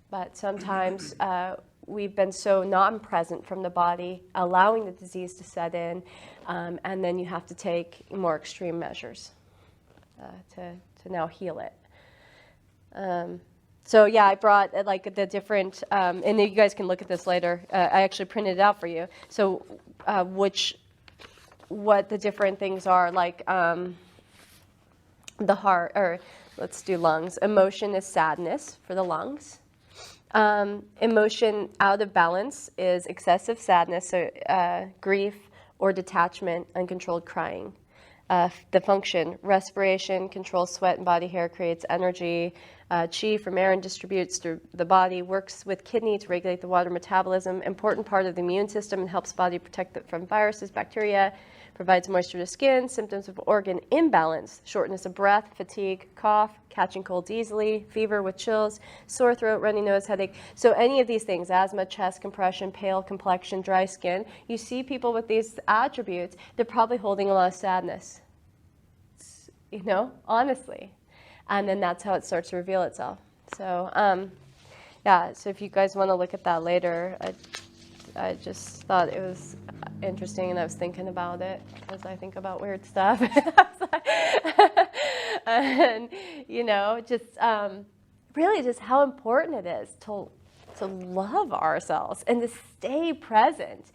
but sometimes we've been so non-present from the body, allowing the disease to set in, and then you have to take more extreme measures to now heal it. So yeah, I brought the different, and then you guys can look at this later. I actually printed it out for you. So what the different things are, the heart, or let's do lungs. Emotion is sadness for the lungs. Emotion out of balance is excessive sadness, so grief or detachment, uncontrolled crying. The function, respiration, controls sweat and body hair, creates energy. Qi from air and distributes through the body, works with kidney to regulate the water metabolism, important part of the immune system and helps body protect it from viruses, bacteria, provides moisture to skin, symptoms of organ imbalance, shortness of breath, fatigue, cough, catching colds easily, fever with chills, sore throat, runny nose, headache. So any of these things, asthma, chest compression, pale complexion, dry skin, you see people with these attributes, they're probably holding a lot of sadness, you know, honestly. And then that's how it starts to reveal itself. So, yeah, so if you guys want to look at that later, I just thought it was interesting, and I was thinking about it because I think about weird stuff. And, you know, just really just how important it is to love ourselves and to stay present.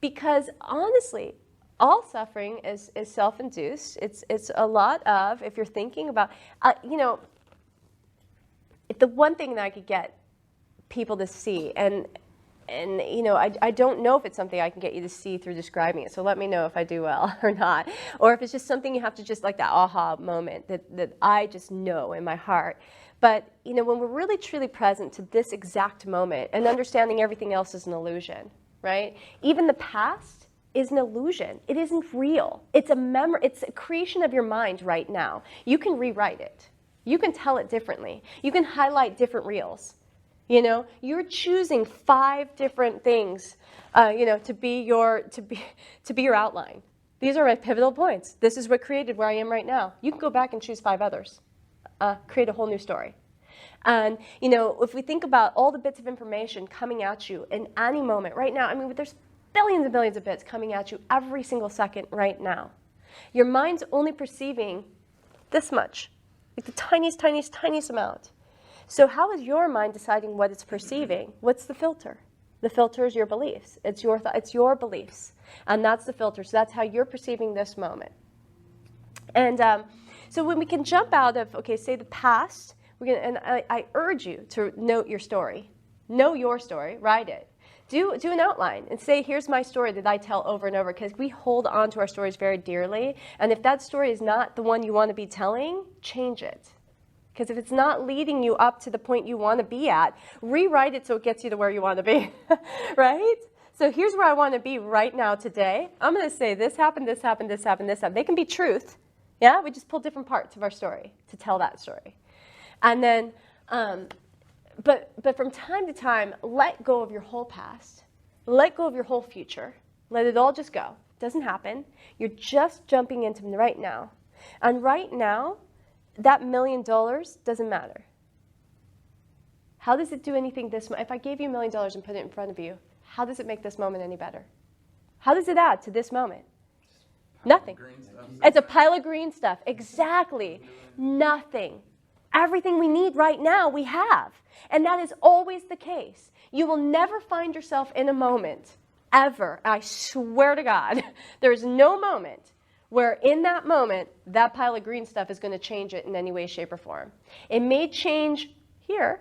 Because honestly, all suffering is self-induced. It's a lot of, if you're thinking about, you know, the one thing that I could get people to see, and you know, I don't know if it's something I can get you to see through describing it, so let me know if I do well or not, or if it's just something you have to just like that aha moment that I just know in my heart. But, you know, when we're really truly present to this exact moment and understanding everything else is an illusion, right? Even the past is an illusion. It isn't real. It's a memory. It's a creation of your mind right now. You can rewrite it. You can tell it differently. You can highlight different reels. You know, you're choosing 5 different things, you know, to be your outline. These are my pivotal points. This is what created where I am right now. You can go back and choose 5 others, create a whole new story. And, you know, if we think about all the bits of information coming at you in any moment right now, I mean, there's billions and billions of bits coming at you every single second right now. Your mind's only perceiving this much, like the tiniest, tiniest, tiniest amount. So how is your mind deciding what it's perceiving? What's the filter? The filter is your beliefs. It's your it's your beliefs, and that's the filter. So that's how you're perceiving this moment. And so when we can jump out of, okay, say the past, and I urge you to note your story. Know your story. Write it. Do an outline and say, here's my story that I tell over and over, because we hold on to our stories very dearly. And if that story is not the one you want to be telling, change it. Because if it's not leading you up to the point you want to be at, rewrite it so it gets you to where you want to be, right? So here's where I want to be right now today. I'm going to say this happened, this happened, this happened, this happened. They can be truth. Yeah, we just pull different parts of our story to tell that story. And then, but from time to time, let go of your whole past. Let go of your whole future. Let it all just go. It doesn't happen. You're just jumping into right now. And right now, that $1 million doesn't matter. How does it do anything this moment? If I gave you $1 million and put it in front of you, how does it make this moment any better? How does it add to this moment? Nothing. Green stuff. It's a pile of green stuff. Exactly. Nothing. Everything we need right now, we have. And that is always the case. You will never find yourself in a moment, ever. I swear to God, there is no moment where in that moment, that pile of green stuff is going to change it in any way, shape, or form. It may change here,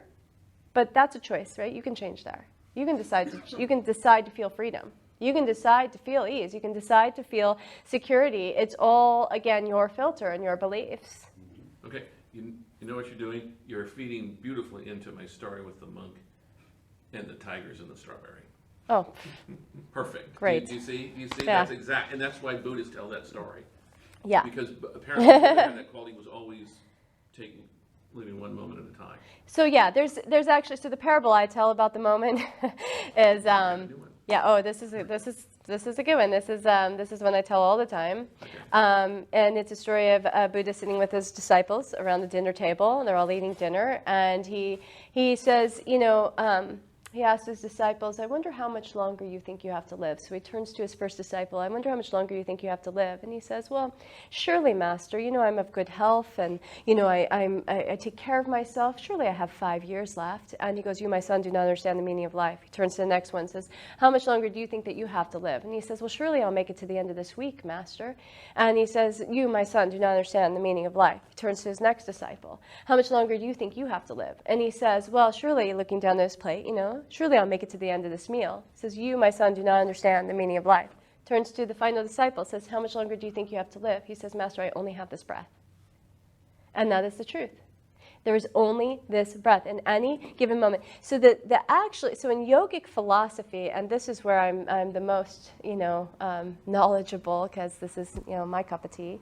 but that's a choice, right? You can change there. You can decide to feel freedom. You can decide to feel ease. You can decide to feel security. It's all, again, your filter and your beliefs. Okay, you know what you're doing? You're feeding beautifully into my story with the monk and the tigers and the strawberry. Oh, Perfect. Great. You see, Yeah. that's exact, and that's why Buddhists tell that story. yeah. Because apparently that quality was always living one moment at a time. So yeah, there's actually, so the parable I tell about the moment is, yeah, oh, this is a good one. This is one I tell all the time. Okay. And it's a story of Buddha sitting with his disciples around the dinner table, and they're all eating dinner, and he says, you know, he asks his disciples, I wonder how much longer you think you have to live. So he turns to his first disciple, I wonder how much longer you think you have to live. And he says, well, surely, Master, you know, I'm of good health, and, you know, I take care of myself. Surely I have 5 years left. And he goes, you, my son, do not understand the meaning of life. He turns to the next one and says, how much longer do you think that you have to live? And he says, well, surely I'll make it to the end of this week, Master. And he says, you, my son, do not understand the meaning of life. He turns to his next disciple. How much longer do you think you have to live? And he says, well, surely, looking down at his plate, you know, surely I'll make it to the end of this meal. He says, you, my son, do not understand the meaning of life. Turns to the final disciple, says, how much longer do you think you have to live? He says, Master, I only have this breath. And that is the truth. There is only this breath in any given moment. So so in yogic philosophy, and this is where I'm the most, knowledgeable, because this is, my cup of tea.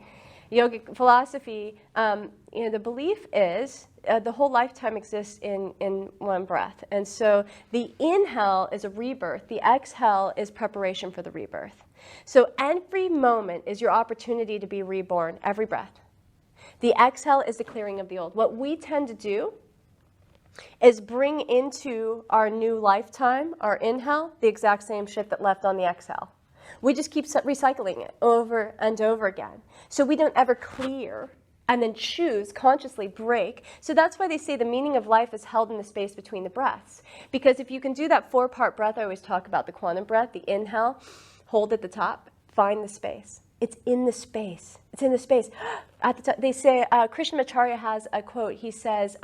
Yogic philosophy, the belief is the whole lifetime exists in one breath. And so the inhale is a rebirth. The exhale is preparation for the rebirth. So every moment is your opportunity to be reborn, every breath. The exhale is the clearing of the old. What we tend to do is bring into our new lifetime, our inhale, the exact same shit that left on the exhale. We just keep recycling it over and over again. So we don't ever clear and then choose, consciously break. So that's why they say the meaning of life is held in the space between the breaths. Because if you can do that 4-part breath, I always talk about the quantum breath, the inhale, hold at the top, find the space. It's in the space. It's in the space. At the top, they say, Krishnamacharya has a quote. He says,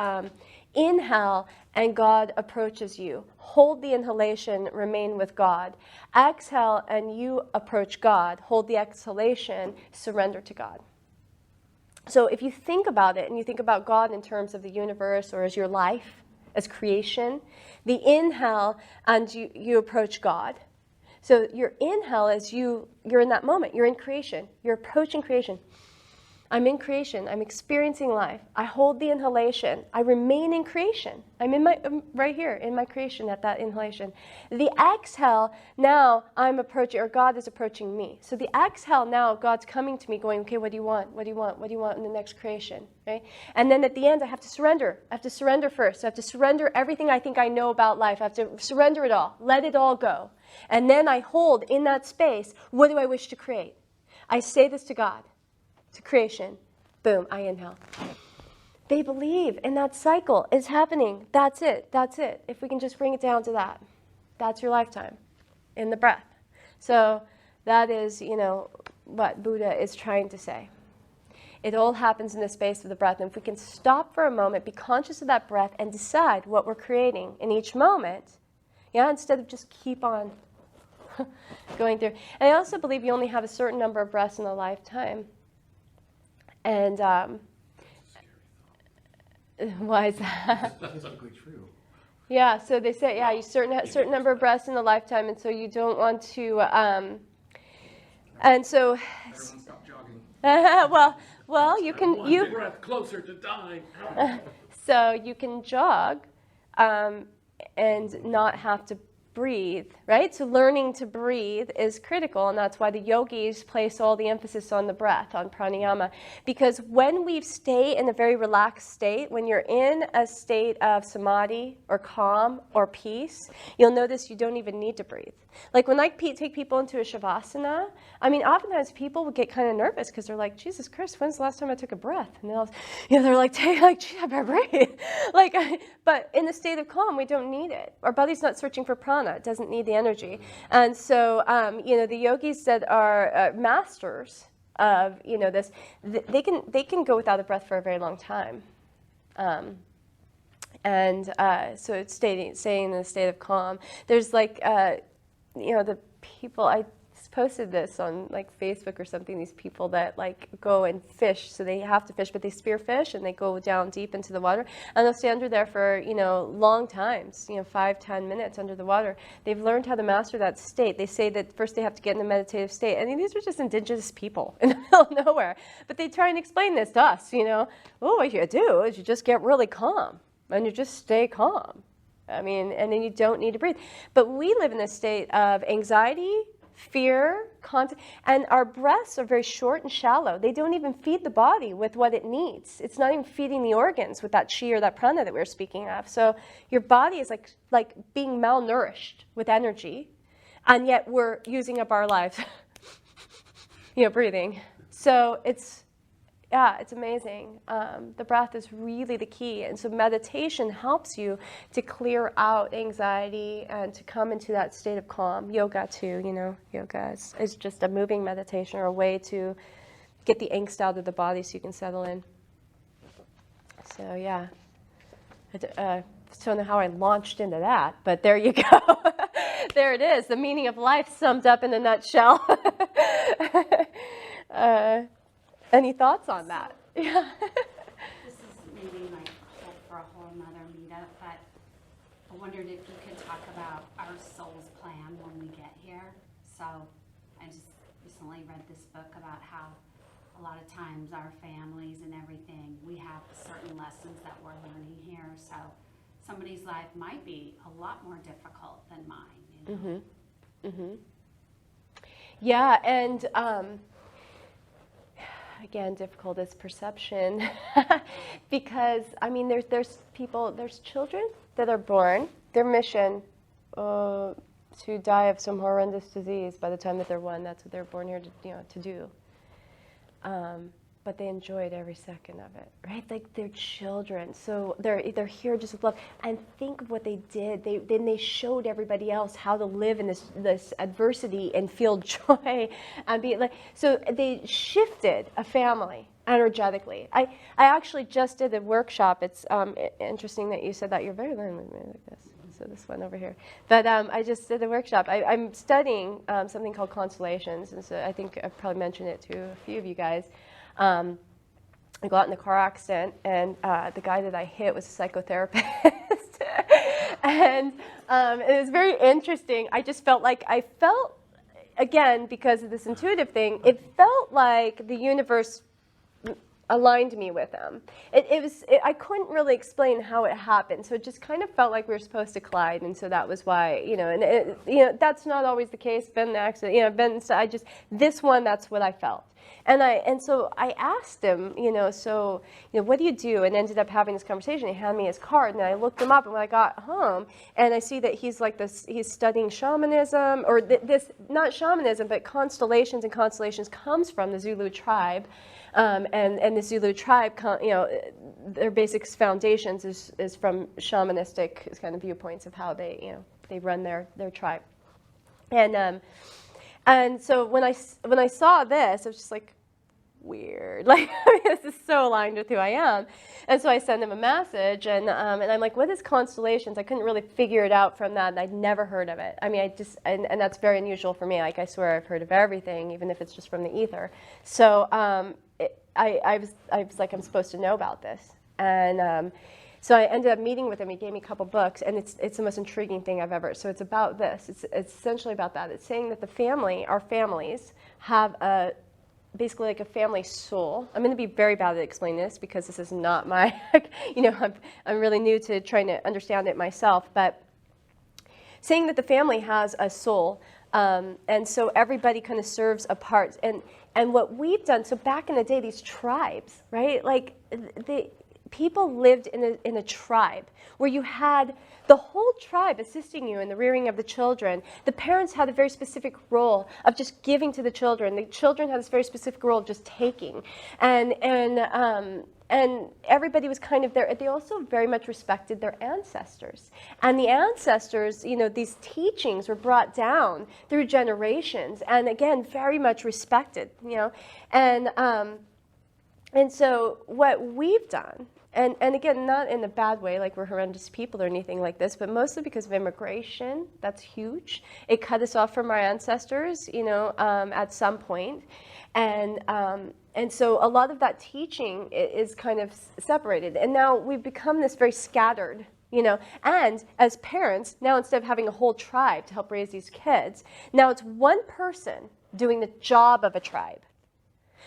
inhale and God approaches you. Hold the inhalation, remain with God. Exhale and you approach God. Hold the exhalation, surrender to God. So if you think about it and you think about God in terms of the universe or as your life, as creation, the inhale and you approach God. So your inhale is you're in that moment. You're in creation. You're approaching creation. I'm in creation. I'm experiencing life. I hold the inhalation. I remain in creation. I'm right here in my creation at that inhalation. The exhale, now I'm approaching, or God is approaching me. So the exhale, now God's coming to me going, okay, what do you want? What do you want? What do you want in the next creation? Right? And then at the end, I have to surrender. I have to surrender first. I have to surrender everything I think I know about life. I have to surrender it all. Let it all go. And then I hold in that space, what do I wish to create? I say this to God. To creation. Boom, I inhale. They believe in that cycle. It's happening. That's it. That's it. If we can just bring it down to that. That's your lifetime in the breath. So that is, what Buddha is trying to say. It all happens in the space of the breath. And if we can stop for a moment, be conscious of that breath, and decide what we're creating in each moment, instead of just keep on going through. And I also believe you only have a certain number of breaths in a lifetime. And why is that? Statistically true. Yeah, so they say, you certain number of breaths in a lifetime, and so you don't want to. And so. Everyone stop jogging. well, you can One breath closer to dying. So you can jog, and not have to breathe, right? So learning to breathe is critical, and that's why the yogis place all the emphasis on the breath, on pranayama. Because when we stay in a very relaxed state, when you're in a state of samadhi or calm or peace, you'll notice you don't even need to breathe. Like when I take people into a shavasana, oftentimes people would get kind of nervous because they're like, Jesus Christ, when's the last time I took a breath? And they're like, gee, I better breathe. But in the state of calm, we don't need it. Our body's not searching for prana. It doesn't need the energy. And so, the yogis that are masters of, this, they can go without a breath for a very long time. So it's staying in a state of calm. There's the people, I posted this on Facebook or something, these people that go and fish, so they have to fish, but they spear fish and they go down deep into the water and they'll stay under there for long times, 5-10 minutes under the water. They've learned how to master that state. They say that first they have to get in a meditative state. These are just indigenous people in the middle of nowhere, but they try and explain this to us. What you do is you just get really calm and you just stay calm. And then you don't need to breathe. But we live in a state of anxiety, fear, and our breaths are very short and shallow. They don't even feed the body with what it needs. It's not even feeding the organs with that chi or that prana that we were speaking of. So your body is like being malnourished with energy, and yet we're using up our lives, breathing. So it's amazing. The breath is really the key. And so meditation helps you to clear out anxiety and to come into that state of calm. Yoga too, yoga is just a moving meditation or a way to get the angst out of the body so you can settle in. So I don't know how I launched into that, but there you go. There it is, the meaning of life summed up in a nutshell. Any thoughts on that? Yeah. This is maybe my whole a whole nother meetup, but I wondered if you could talk about our soul's plan when we get here. So I just recently read this book about how a lot of times our families and everything, we have certain lessons that we're learning here. So somebody's life might be a lot more difficult than mine, you know? Mm-hmm. Yeah, and again, difficult is perception, because I mean, there's people, there's children that are born, their mission to die of some horrendous disease by the time that they're 1. That's what they're born here to do. But they enjoyed every second of it, right? Like they're children, so they're here just with love. And think of what they did. They showed everybody else how to live in this adversity and feel joy, and be like. So they shifted a family energetically. I actually just did a workshop. It's interesting that you said that. You're very learned like this. So this one over here. But I just did a workshop. I'm studying something called constellations, and so I think I've probably mentioned it to a few of you guys. I got in a car accident, and the guy that I hit was a psychotherapist. And it was very interesting. I just felt like again, because of this intuitive thing, it felt like the universe aligned me with him. I couldn't really explain how it happened, so it just kind of felt like we were supposed to collide, and so that was why, and that's not always the case. Been an accident, this one, that's what I felt. And so I asked him, what do you do? And ended up having this conversation. He handed me his card, and I looked him up. And when I got home, and I see that he's like this, he's studying shamanism, or this, not shamanism, but constellations. And constellations comes from the Zulu tribe, and the Zulu tribe, their basic foundations is from shamanistic kind of viewpoints of how they run their tribe, and so when I saw this, I was just like, weird. Like, this is so aligned with who I am. And so I sent him a message, and I'm like, what is constellations? I couldn't really figure it out from that, and I'd never heard of it. I mean, and that's very unusual for me. Like, I swear I've heard of everything, even if it's just from the ether. So I was like, I'm supposed to know about this. And so I ended up meeting with him. He gave me a couple books, and it's the most intriguing thing I've ever. So it's about this. It's essentially about that. It's saying that our families have basically like a family soul. I'm going to be very bad at explaining this because this is not my, I'm really new to trying to understand it myself. But saying that the family has a soul, and so everybody kind of serves a part. And what we've done, so back in the day, these tribes, right? Like people lived in a tribe where you had the whole tribe assisting you in the rearing of the children. The parents had a very specific role of just giving to the children. The children had this very specific role of just taking. And everybody was kind of there. They also very much respected their ancestors. And the ancestors, these teachings were brought down through generations, and again, very much respected, And so what we've done, and again, not in a bad way, like we're horrendous people or anything like this, but mostly because of immigration. That's huge. It cut us off from our ancestors, at some point. And so a lot of that teaching is kind of separated. And now we've become this very scattered, and as parents, now instead of having a whole tribe to help raise these kids, now it's one person doing the job of a tribe.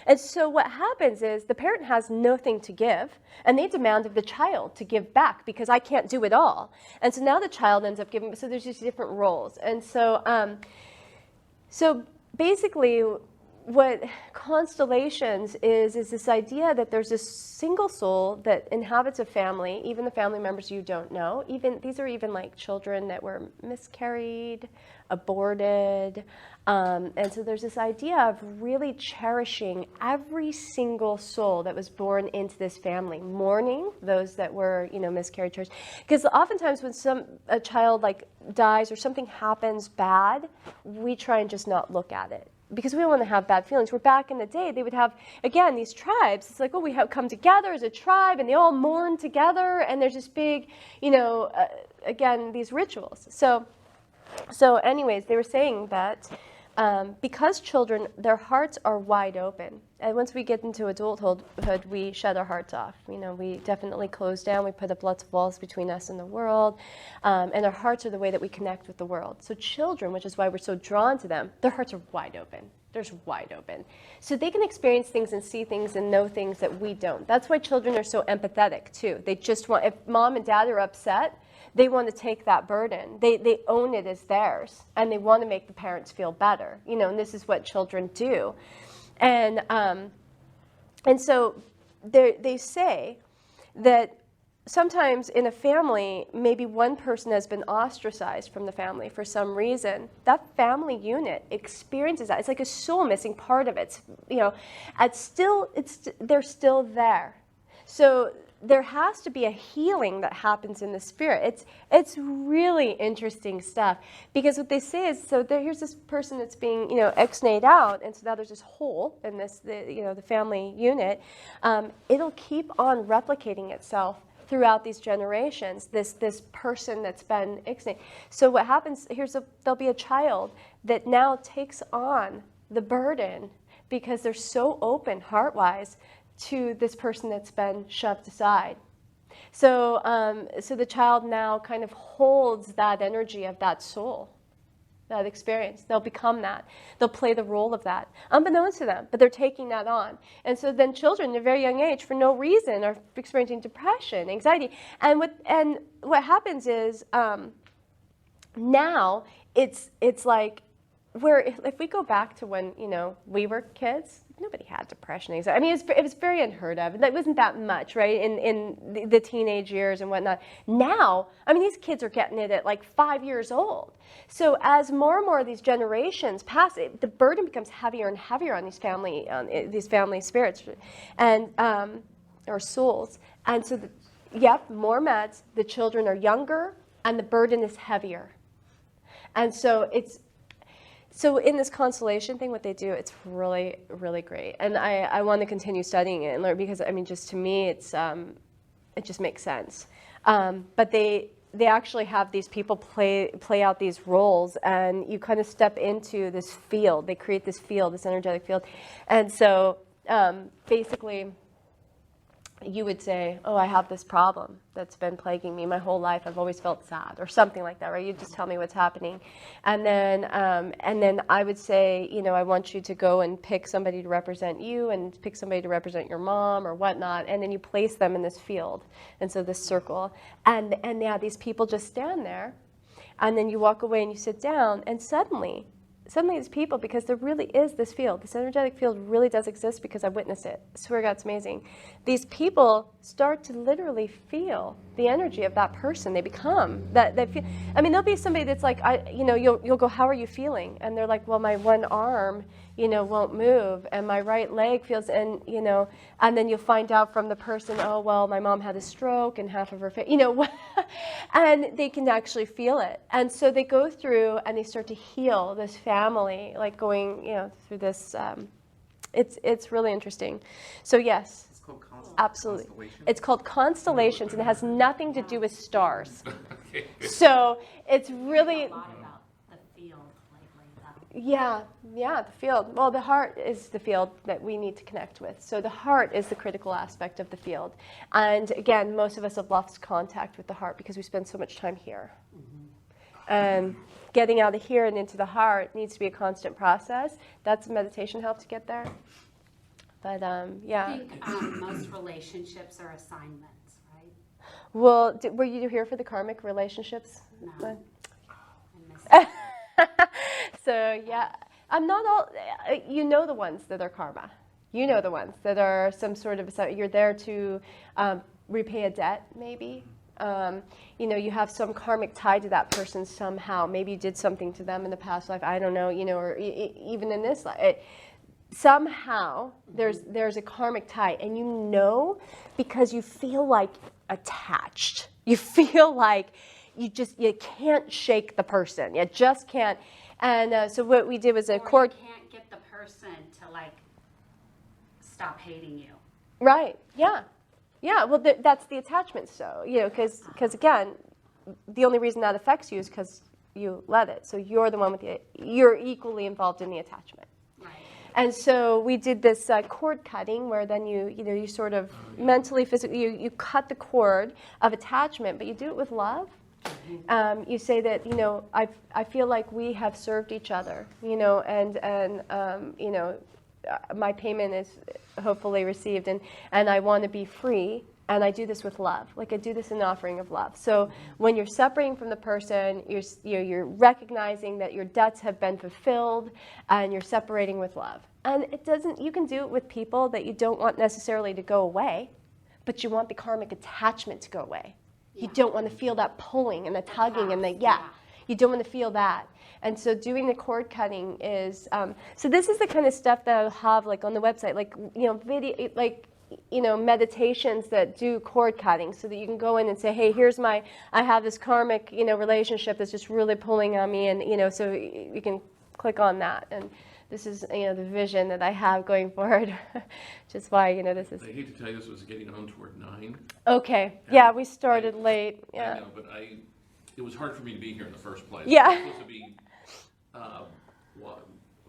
And so what happens is the parent has nothing to give, and they demand of the child to give back because I can't do it all. And so now the child ends up giving, so there's these different roles. And so, so basically what constellations is this idea that there's this single soul that inhabits a family, even the family members you don't know. These are even like children that were miscarried, aborted. And so there's this idea of really cherishing every single soul that was born into this family, mourning those that were, miscarried. Because oftentimes when a child like dies or something happens bad, we try and just not look at it, because we don't want to have bad feelings. Where back in the day, they would have, again, these tribes. It's like, we have come together as a tribe, and they all mourn together, and there's this big, again, these rituals. So anyways, they were saying that because children, their hearts are wide open. And once we get into adulthood, we shut our hearts off. You know, we definitely close down. We put up lots of walls between us and the world. And our hearts are the way that we connect with the world. So children, which is why we're so drawn to them, their hearts are wide open. They're just wide open. So they can experience things and see things and know things that we don't. That's why children are so empathetic, too. They just want, if mom and dad are upset, they want to take that burden. They own it as theirs, and they want to make the parents feel better. You know, and this is what children do. And so they say that sometimes in a family, maybe one person has been ostracized from the family for some reason. That family unit experiences that. It's like a soul missing part of it. It's, you know, they're still there. So there has to be a healing that happens in the spirit. It's really interesting stuff, because what they say is, so here's this person that's being, you know, ex-nayed out, and so now there's this hole in this, the family unit. It'll keep on replicating itself throughout these generations, this person that's been ixnayed. So what happens, there'll be a child that now takes on the burden because they're so open heart-wise to this person that's been shoved aside. So the child now kind of holds that energy of that soul, that experience. They'll become that. They'll play the role of that, unbeknownst to them, but they're taking that on. And so then children at a very young age, for no reason, are experiencing depression, anxiety. And what happens is now it's like, where if we go back to when, you know, we were kids, nobody had depression, anxiety. I mean, it was very unheard of. It wasn't that much, right, in the teenage years and whatnot. Now, I mean, these kids are getting it at like 5 years old. So as more and more of these generations pass, the burden becomes heavier and heavier on these family spirits and or souls. And so, more meds. The children are younger, and the burden is heavier. And so So in this constellation thing, what they do, it's really, really great. And I want to continue studying it and learn, because, I mean, just to me, it just makes sense. But they actually have these people play out these roles, and you kind of step into this field. They create this field, this energetic field. And so basically, you would say, oh, I have this problem that's been plaguing me my whole life. I've always felt sad, or something like that, right? You just tell me what's happening. And then I would say, you know, I want you to go and pick somebody to represent you, and pick somebody to represent your mom or whatnot. And then you place them in this field. And so this circle. And yeah, these people just stand there. And then you walk away and you sit down, and suddenly these people, because there really is this field, this energetic field really does exist, because I witnessed it. I swear to God, it's amazing. These people start to literally feel the energy of that person. They become that. They feel. I mean, there'll be somebody that's like, you'll go, how are you feeling? And they're like, well, my one arm, you know, won't move, and my right leg feels, and you know, and then you'll find out from the person, oh, well, my mom had a stroke and half of her face, you know, and they can actually feel it. And so they go through and they start to heal this family, like going, you know, through this. It's really interesting. So yes. It's called Absolutely. Constellation? It's called constellations, and it has nothing to do with stars. So it's really. A lot about the field lately, though. Yeah, the field. Well, the heart is the field that we need to connect with. So the heart is the critical aspect of the field. And again, most of us have lost contact with the heart because we spend so much time here. Getting out of here and into the heart needs to be a constant process. That's meditation help to get there. But yeah. I think most relationships are assignments, right? Well, were you here for the karmic relationships? No. But- I miss it. So yeah, I'm not all. You know the ones that are karma. You know the ones that are some sort of. You're there to repay a debt, maybe. You know, you have some karmic tie to that person somehow. Maybe you did something to them in the past life. I don't know. You know, or even in this life. Somehow there's a karmic tie, and you know, because you feel like attached. You feel like you can't shake the person. You just can't. And so what we did was a Or court. you can't get the person to like stop hating you. Right. Yeah. Yeah. Well, that's the attachment. So, you know, because again, the only reason that affects you is because you let it. So you're the one with you're equally involved in the attachment. Right. And so we did this cord cutting where then you sort of mentally, physically, you cut the cord of attachment, but you do it with love. You say that, I feel like we have served each other, and my payment is hopefully received, and I want to be free. And I do this with love. Like I do this in offering of love. So when you're separating from the person, you're recognizing that your debts have been fulfilled, and you're separating with love. And you can do it with people that you don't want necessarily to go away, but you want the karmic attachment to go away. You don't want to feel that pulling and the tugging and you don't want to feel that. And so doing the cord cutting is, so this is the kind of stuff that I'll have like on the website, like, video, like, meditations that do cord cutting so that you can go in and say, hey, I have this karmic, relationship that's just really pulling on me. And, so you can click on that. And this is, the vision that I have going forward, which is why, this is. I hate to tell you, this was getting on toward 9. Okay. Yeah, we started late. I Yeah. know, but it was hard for me to be here in the first place. Yeah. I was supposed to be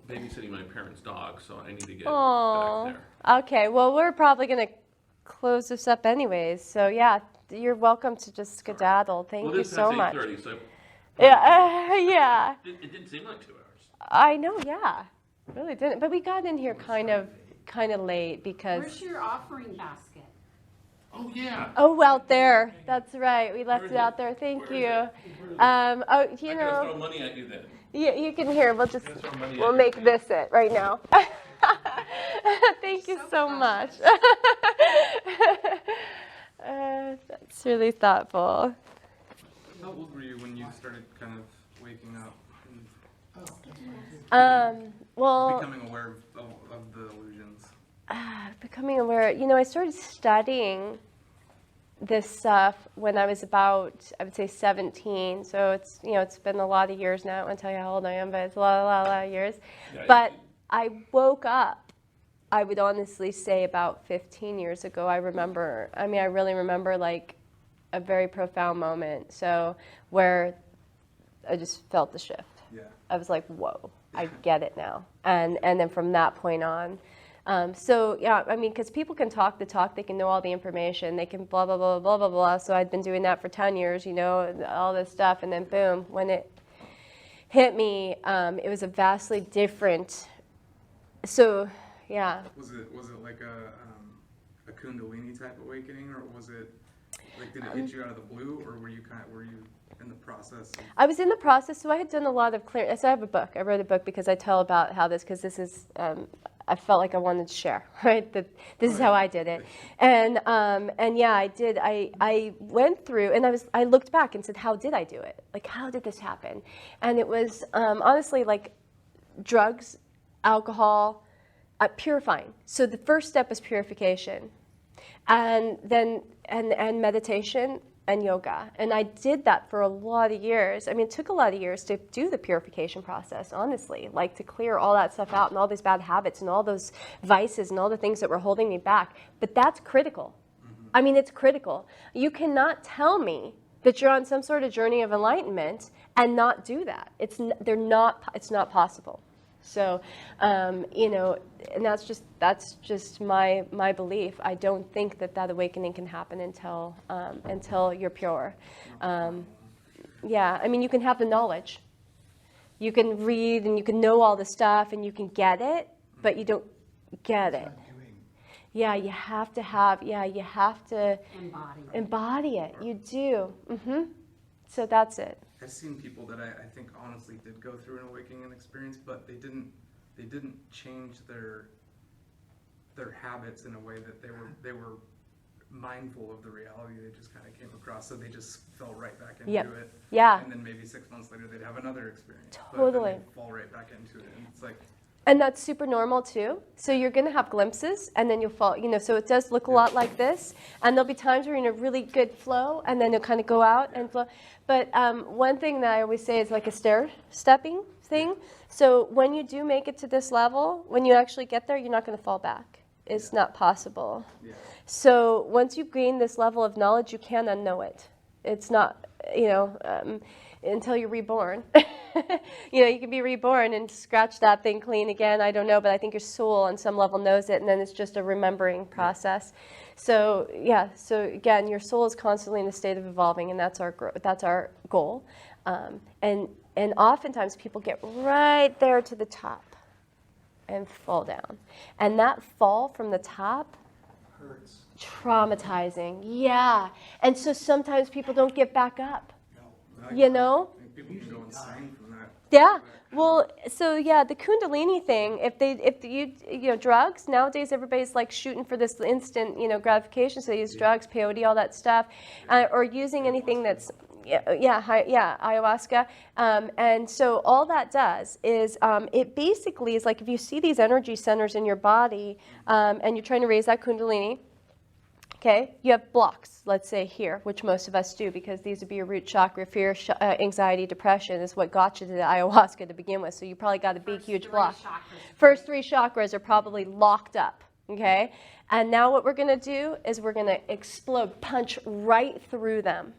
babysitting my parents' dog, so I need to get Aw. back there. Okay. Well, we're probably going to close this up anyways. So, yeah, you're welcome to just skedaddle. Thank Well, you it is so past much. 8:30, so Yeah. Yeah. it didn't seem like 2 hours. I know. Yeah. Really didn't. But we got in here kind of late because. Where's your offering basket? Oh, yeah. Oh, out there. That's right. We left Where is it out it? there. Thank Where is you. it? Where is it? Oh, I could throw money at you then. you can hear. We'll just I'm gonna throw money at we'll you. make this it right now. Thank you so much. That's really thoughtful. How old were you when you started kind of waking up and Well, becoming aware of the illusions? becoming aware. I started studying this stuff when I was about, I would say 17. So it's been a lot of years now. I won't tell you how old I am, but it's a lot of years. Yeah, But I woke up, I would honestly say about 15 years ago. I really remember like a very profound moment. So where I just felt the shift. Yeah. I was like, whoa, I get it now. And then from that point on, because people can talk the talk, they can know all the information, they can blah, blah, blah, blah, blah, blah. So I'd been doing that for 10 years, all this stuff. And then boom, when it hit me, it was a vastly different, so yeah. Was it like a Kundalini type awakening, or was it like, did it hit you out of the blue, or were you in the process? I was in the process, so I had done a lot of clear. So I have a book. I wrote a book because I tell about how this is. I felt like I wanted to share, right? That this is how I did it, and yeah, I did. I went through, and I looked back and said, how did I do it? Like, how did this happen? And it was honestly like drugs, alcohol, purifying. So the first step is purification, and then and meditation and yoga. And I did that for a lot of years. I mean, it took a lot of years to do the purification process, honestly, like to clear all that stuff out and all these bad habits and all those vices and all the things that were holding me back. But that's critical. I mean, it's critical. You cannot tell me that you're on some sort of journey of enlightenment and not do that. It's not possible. So, and that's just my belief. I don't think that awakening can happen until you're pure. Yeah, I mean, you can have the knowledge. You can read and you can know all the stuff and you can get it, but you don't get it. Yeah, you have to embody it. You do. So that's it. I've seen people that I think honestly did go through an awakening experience, but they didn't change their habits in a way that they were mindful of the reality they just kind of came across, so they just fell right back into Yep. it. Yeah. And then maybe 6 months later they'd have another experience. Totally. But then they'd fall right back into it, and it's like. And that's super normal too. So you're going to have glimpses and then you'll fall, so it does look a lot like this. And there'll be times where you're in a really good flow and then you'll kind of go out and flow. But one thing that I always say is like a stair-stepping thing. So when you do make it to this level, when you actually get there, you're not going to fall back. It's not possible. Yeah. So once you gain this level of knowledge, you can unknow it. It's not, until you're reborn. You can be reborn and scratch that thing clean again. I don't know, but I think your soul on some level knows it, and then it's just a remembering process. So so again, your soul is constantly in a state of evolving, and that's our goal. And oftentimes people get right there to the top and fall down, and that fall from the top, Hurts. traumatizing. Yeah, and so sometimes people don't get back up. I think people can go insane from that. Yeah. Well, so the Kundalini thing, drugs, nowadays everybody's like shooting for this instant, gratification. So they use drugs, peyote, all that stuff, or using anything that's, ayahuasca. And so all that does is, it basically is like if you see these energy centers in your body, and you're trying to raise that Kundalini, okay, you have blocks, let's say here, which most of us do because these would be your root chakra, fear, anxiety, depression is what got you to the ayahuasca to begin with. So you probably got a big, huge block. First 3 chakras are probably locked up, okay? And now what we're going to do is we're going to explode, punch right through them.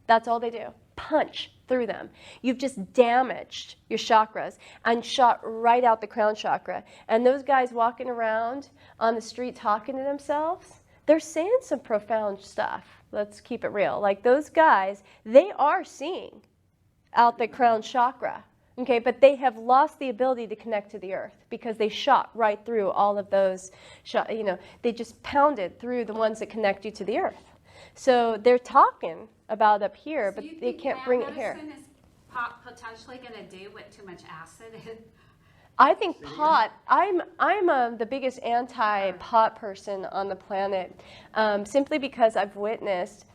That's all they do. Punch through them. You've just damaged your chakras and shot right out the crown chakra. And those guys walking around on the street talking to themselves, they're saying some profound stuff. Let's keep it real. Like those guys, they are seeing out the crown chakra, okay? But they have lost the ability to connect to the earth because they shot right through all of those, they just pounded through the ones that connect you to the earth. So they're talking about up here, but they can't bring it here. So you think plant medicine is potentially going to do what too much acid is? I think pot, I'm the biggest anti-pot person on the planet, simply because I've witnessed,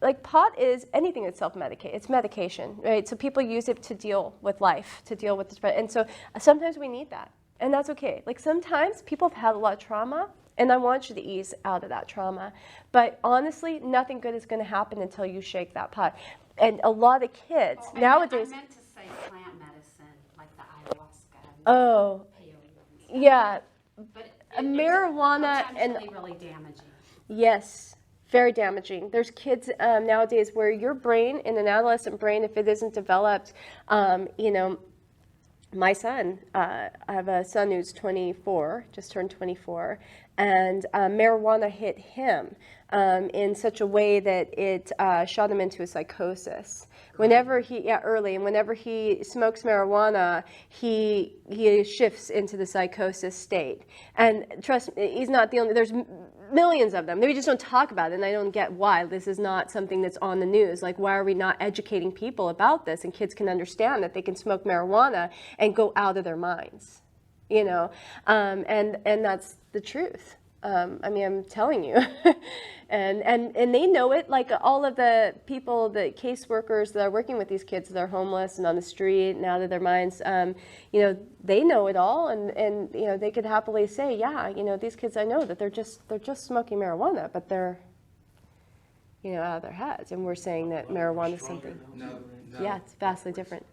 like pot is anything that's self-medicated. It's medication, right? So people use it to deal with life, to deal with the spread. And so sometimes we need that, and that's okay. Like sometimes people have had a lot of trauma, and I want you to ease out of that trauma. But honestly, nothing good is going to happen until you shake that pot. And a lot of kids nowadays... I meant to say plant medicine, like the ayahuasca. Oh, Peyote. yeah. But Marijuana and potentially really damaging. yes, very damaging. There's kids nowadays where your brain, in an adolescent brain, if it isn't developed, my son, I have a son who's 24, just turned 24, and marijuana hit him in such a way that it shot him into a psychosis. Whenever he smokes marijuana, he shifts into the psychosis state. And trust me, he's not the only, there's millions of them. We just don't talk about it, and I don't get why. This is not something that's on the news. Like, why are we not educating people about this? And kids can understand that they can smoke marijuana and go out of their minds, and that's the truth. I'm telling you. and they know it, like all of the people, the caseworkers that are working with these kids that are homeless and on the street and out of their minds, they know it all, and they could happily say, these kids, I know that they're just smoking marijuana, but they're, out of their heads, and we're saying that marijuana is something. No, Yeah, it's vastly different.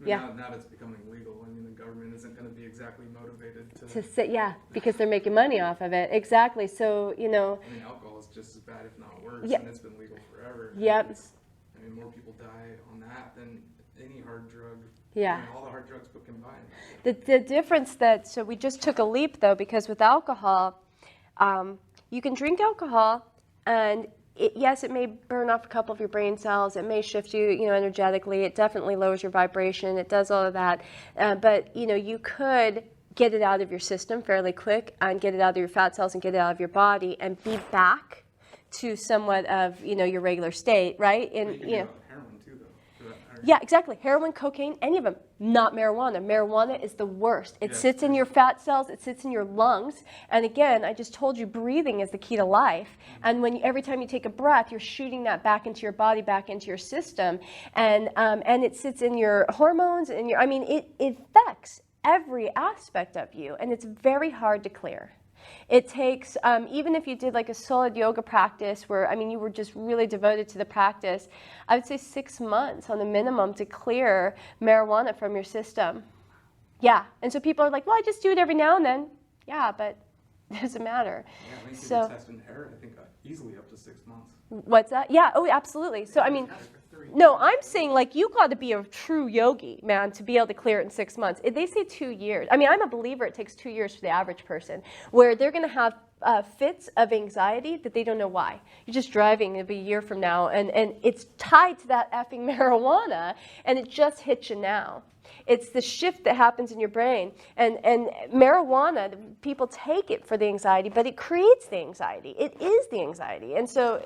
Yeah. Now that it's becoming legal, the government isn't going to be exactly motivated To say, because they're making money off of it. Exactly. So, alcohol is just as bad, if not worse, Yeah. and it's been legal forever. Yep. More people die on that than any hard drug. Yeah. All the hard drugs put combined. The difference so we just took a leap though, because with alcohol, you can drink alcohol and yes, it may burn off a couple of your brain cells. It may shift you, energetically. It definitely lowers your vibration. It does all of that. But, you could get it out of your system fairly quick and get it out of your fat cells and get it out of your body and be back to somewhat of, your regular state, right? And, Heroin too, though. For that matter. Yeah, exactly. Heroin, cocaine, any of them. Not marijuana. Marijuana is the worst. It sits in your fat cells. It sits in your lungs. And again, I just told you, breathing is the key to life. And every time you take a breath, you're shooting that back into your body, back into your system. And it sits in your hormones. And it affects every aspect of you. And it's very hard to clear. It takes, even if you did like a solid yoga practice where, you were just really devoted to the practice, I would say 6 months on the minimum to clear marijuana from your system. Yeah. And so people are like, well, I just do it every now and then. Yeah, but doesn't matter. Yeah, I think you So- can test inherit, I think, easily up to 6 months. What's that? Yeah, oh, absolutely. So, I mean, no, I'm saying like you got to be a true yogi, man, to be able to clear it in 6 months. If they say 2 years. I mean, I'm a believer it takes 2 years for the average person, where they're going to have fits of anxiety that they don't know why. You're just driving, it'll be a year from now, and it's tied to that effing marijuana, and it just hits you now. It's the shift that happens in your brain. And marijuana, people take it for the anxiety, but it creates the anxiety. It is the anxiety. And so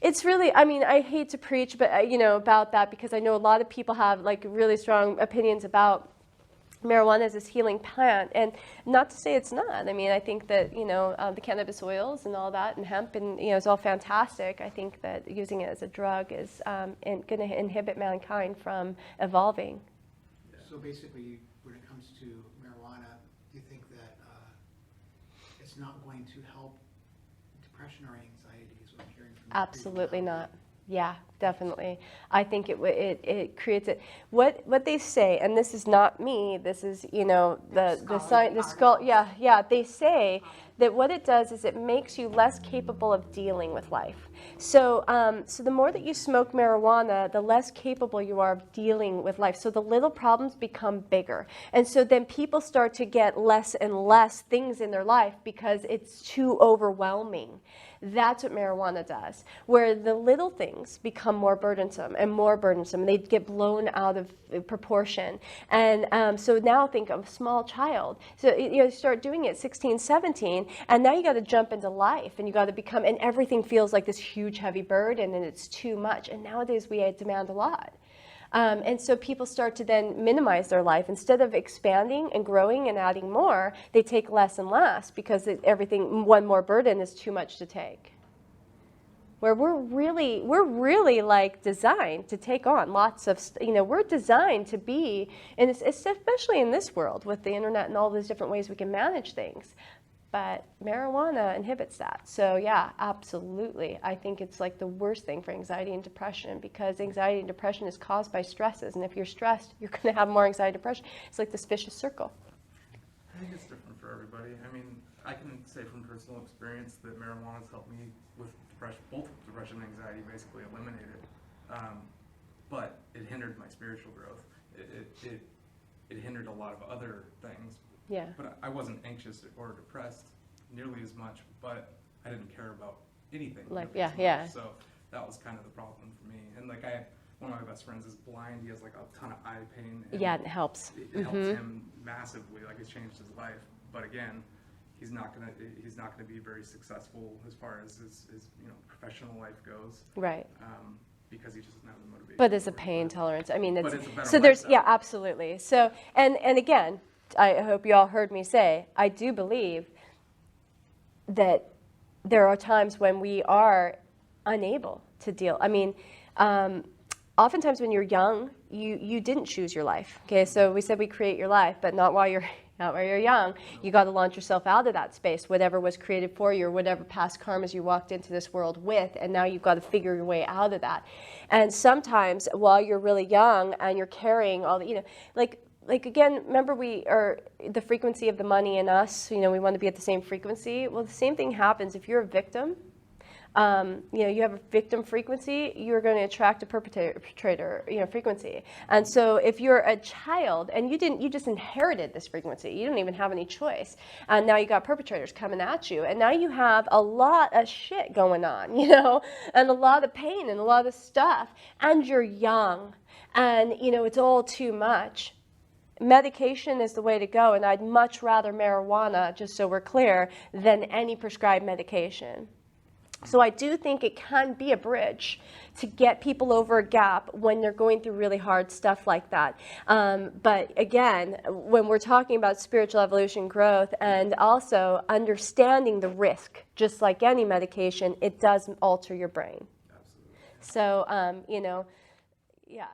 it's really, I mean, I hate to preach, but about that, because I know a lot of people have like really strong opinions about marijuana as this healing plant, and not to say it's not. I mean, I think that the cannabis oils and all that, and hemp, and it's all fantastic. I think that using it as a drug is going to inhibit mankind from evolving. So basically, when it comes to marijuana, you think that it's not going to help depression or anxiety, is what I'm hearing from you. Absolutely not. Yeah, definitely. I think it creates it. What they say, and this is not me. This is the skull. Yeah. They say that what it does is it makes you less capable of dealing with life. So the more that you smoke marijuana, the less capable you are of dealing with life. So the little problems become bigger, and so then people start to get less and less things in their life because it's too overwhelming. That's what marijuana does, where the little things become more burdensome and more burdensome. They get blown out of proportion. And so now think of a small child. So you start doing it 16, 17, and now you got to jump into life, and you got to become, and everything feels like this huge, heavy burden, and it's too much. And nowadays we demand a lot. And so people start to then minimize their life. Instead of expanding and growing and adding more, they take less and less because one more burden is too much to take. Where we're really like designed to take on lots of, we're designed to be, and it's especially in this world with the internet and all these different ways we can manage things. But marijuana inhibits that. So yeah, absolutely. I think it's like the worst thing for anxiety and depression, because anxiety and depression is caused by stresses. And if you're stressed, you're going to have more anxiety and depression. It's like this vicious circle. I think it's different for everybody. I mean, I can say from personal experience that marijuana's helped me with depression, both depression and anxiety, basically eliminated. But it hindered my spiritual growth. It hindered a lot of other things. Yeah. But I wasn't anxious or depressed nearly as much, but I didn't care about anything. Like, nearly as yeah. much. So that was kind of the problem for me. And like one of my best friends is blind. He has like a ton of eye pain. And Yeah, it helps. It helps him massively. Like it's changed his life. But again, he's not gonna be very successful as far as his professional life goes. Right. Because he just doesn't have the motivation. But it's a for it. pain tolerance. I mean, But it's a better so there's, lifestyle. yeah, absolutely. So, and again, I hope you all heard me say, I do believe that there are times when we are unable to deal. I mean, oftentimes when you're young, you didn't choose your life. Okay, so we said we create your life, but not while you're young. You got to launch yourself out of that space, whatever was created for you, or whatever past karmas you walked into this world with, and now you've got to figure your way out of that. And sometimes while you're really young and you're carrying all the, like again, remember the frequency of the money in us, we want to be at the same frequency. Well, the same thing happens if you're a victim. You have a victim frequency, you're going to attract a perpetrator, frequency. And so if you're a child and you just inherited this frequency, you don't even have any choice. And now you got perpetrators coming at you. And now you have a lot of shit going on, and a lot of pain and a lot of stuff. And you're young and, it's all too much. Medication is the way to go. And I'd much rather marijuana, just so we're clear, than any prescribed medication. So I do think it can be a bridge to get people over a gap when they're going through really hard stuff like that. But again, when we're talking about spiritual evolution growth and also understanding the risk, just like any medication, it does alter your brain. Absolutely. So, yeah.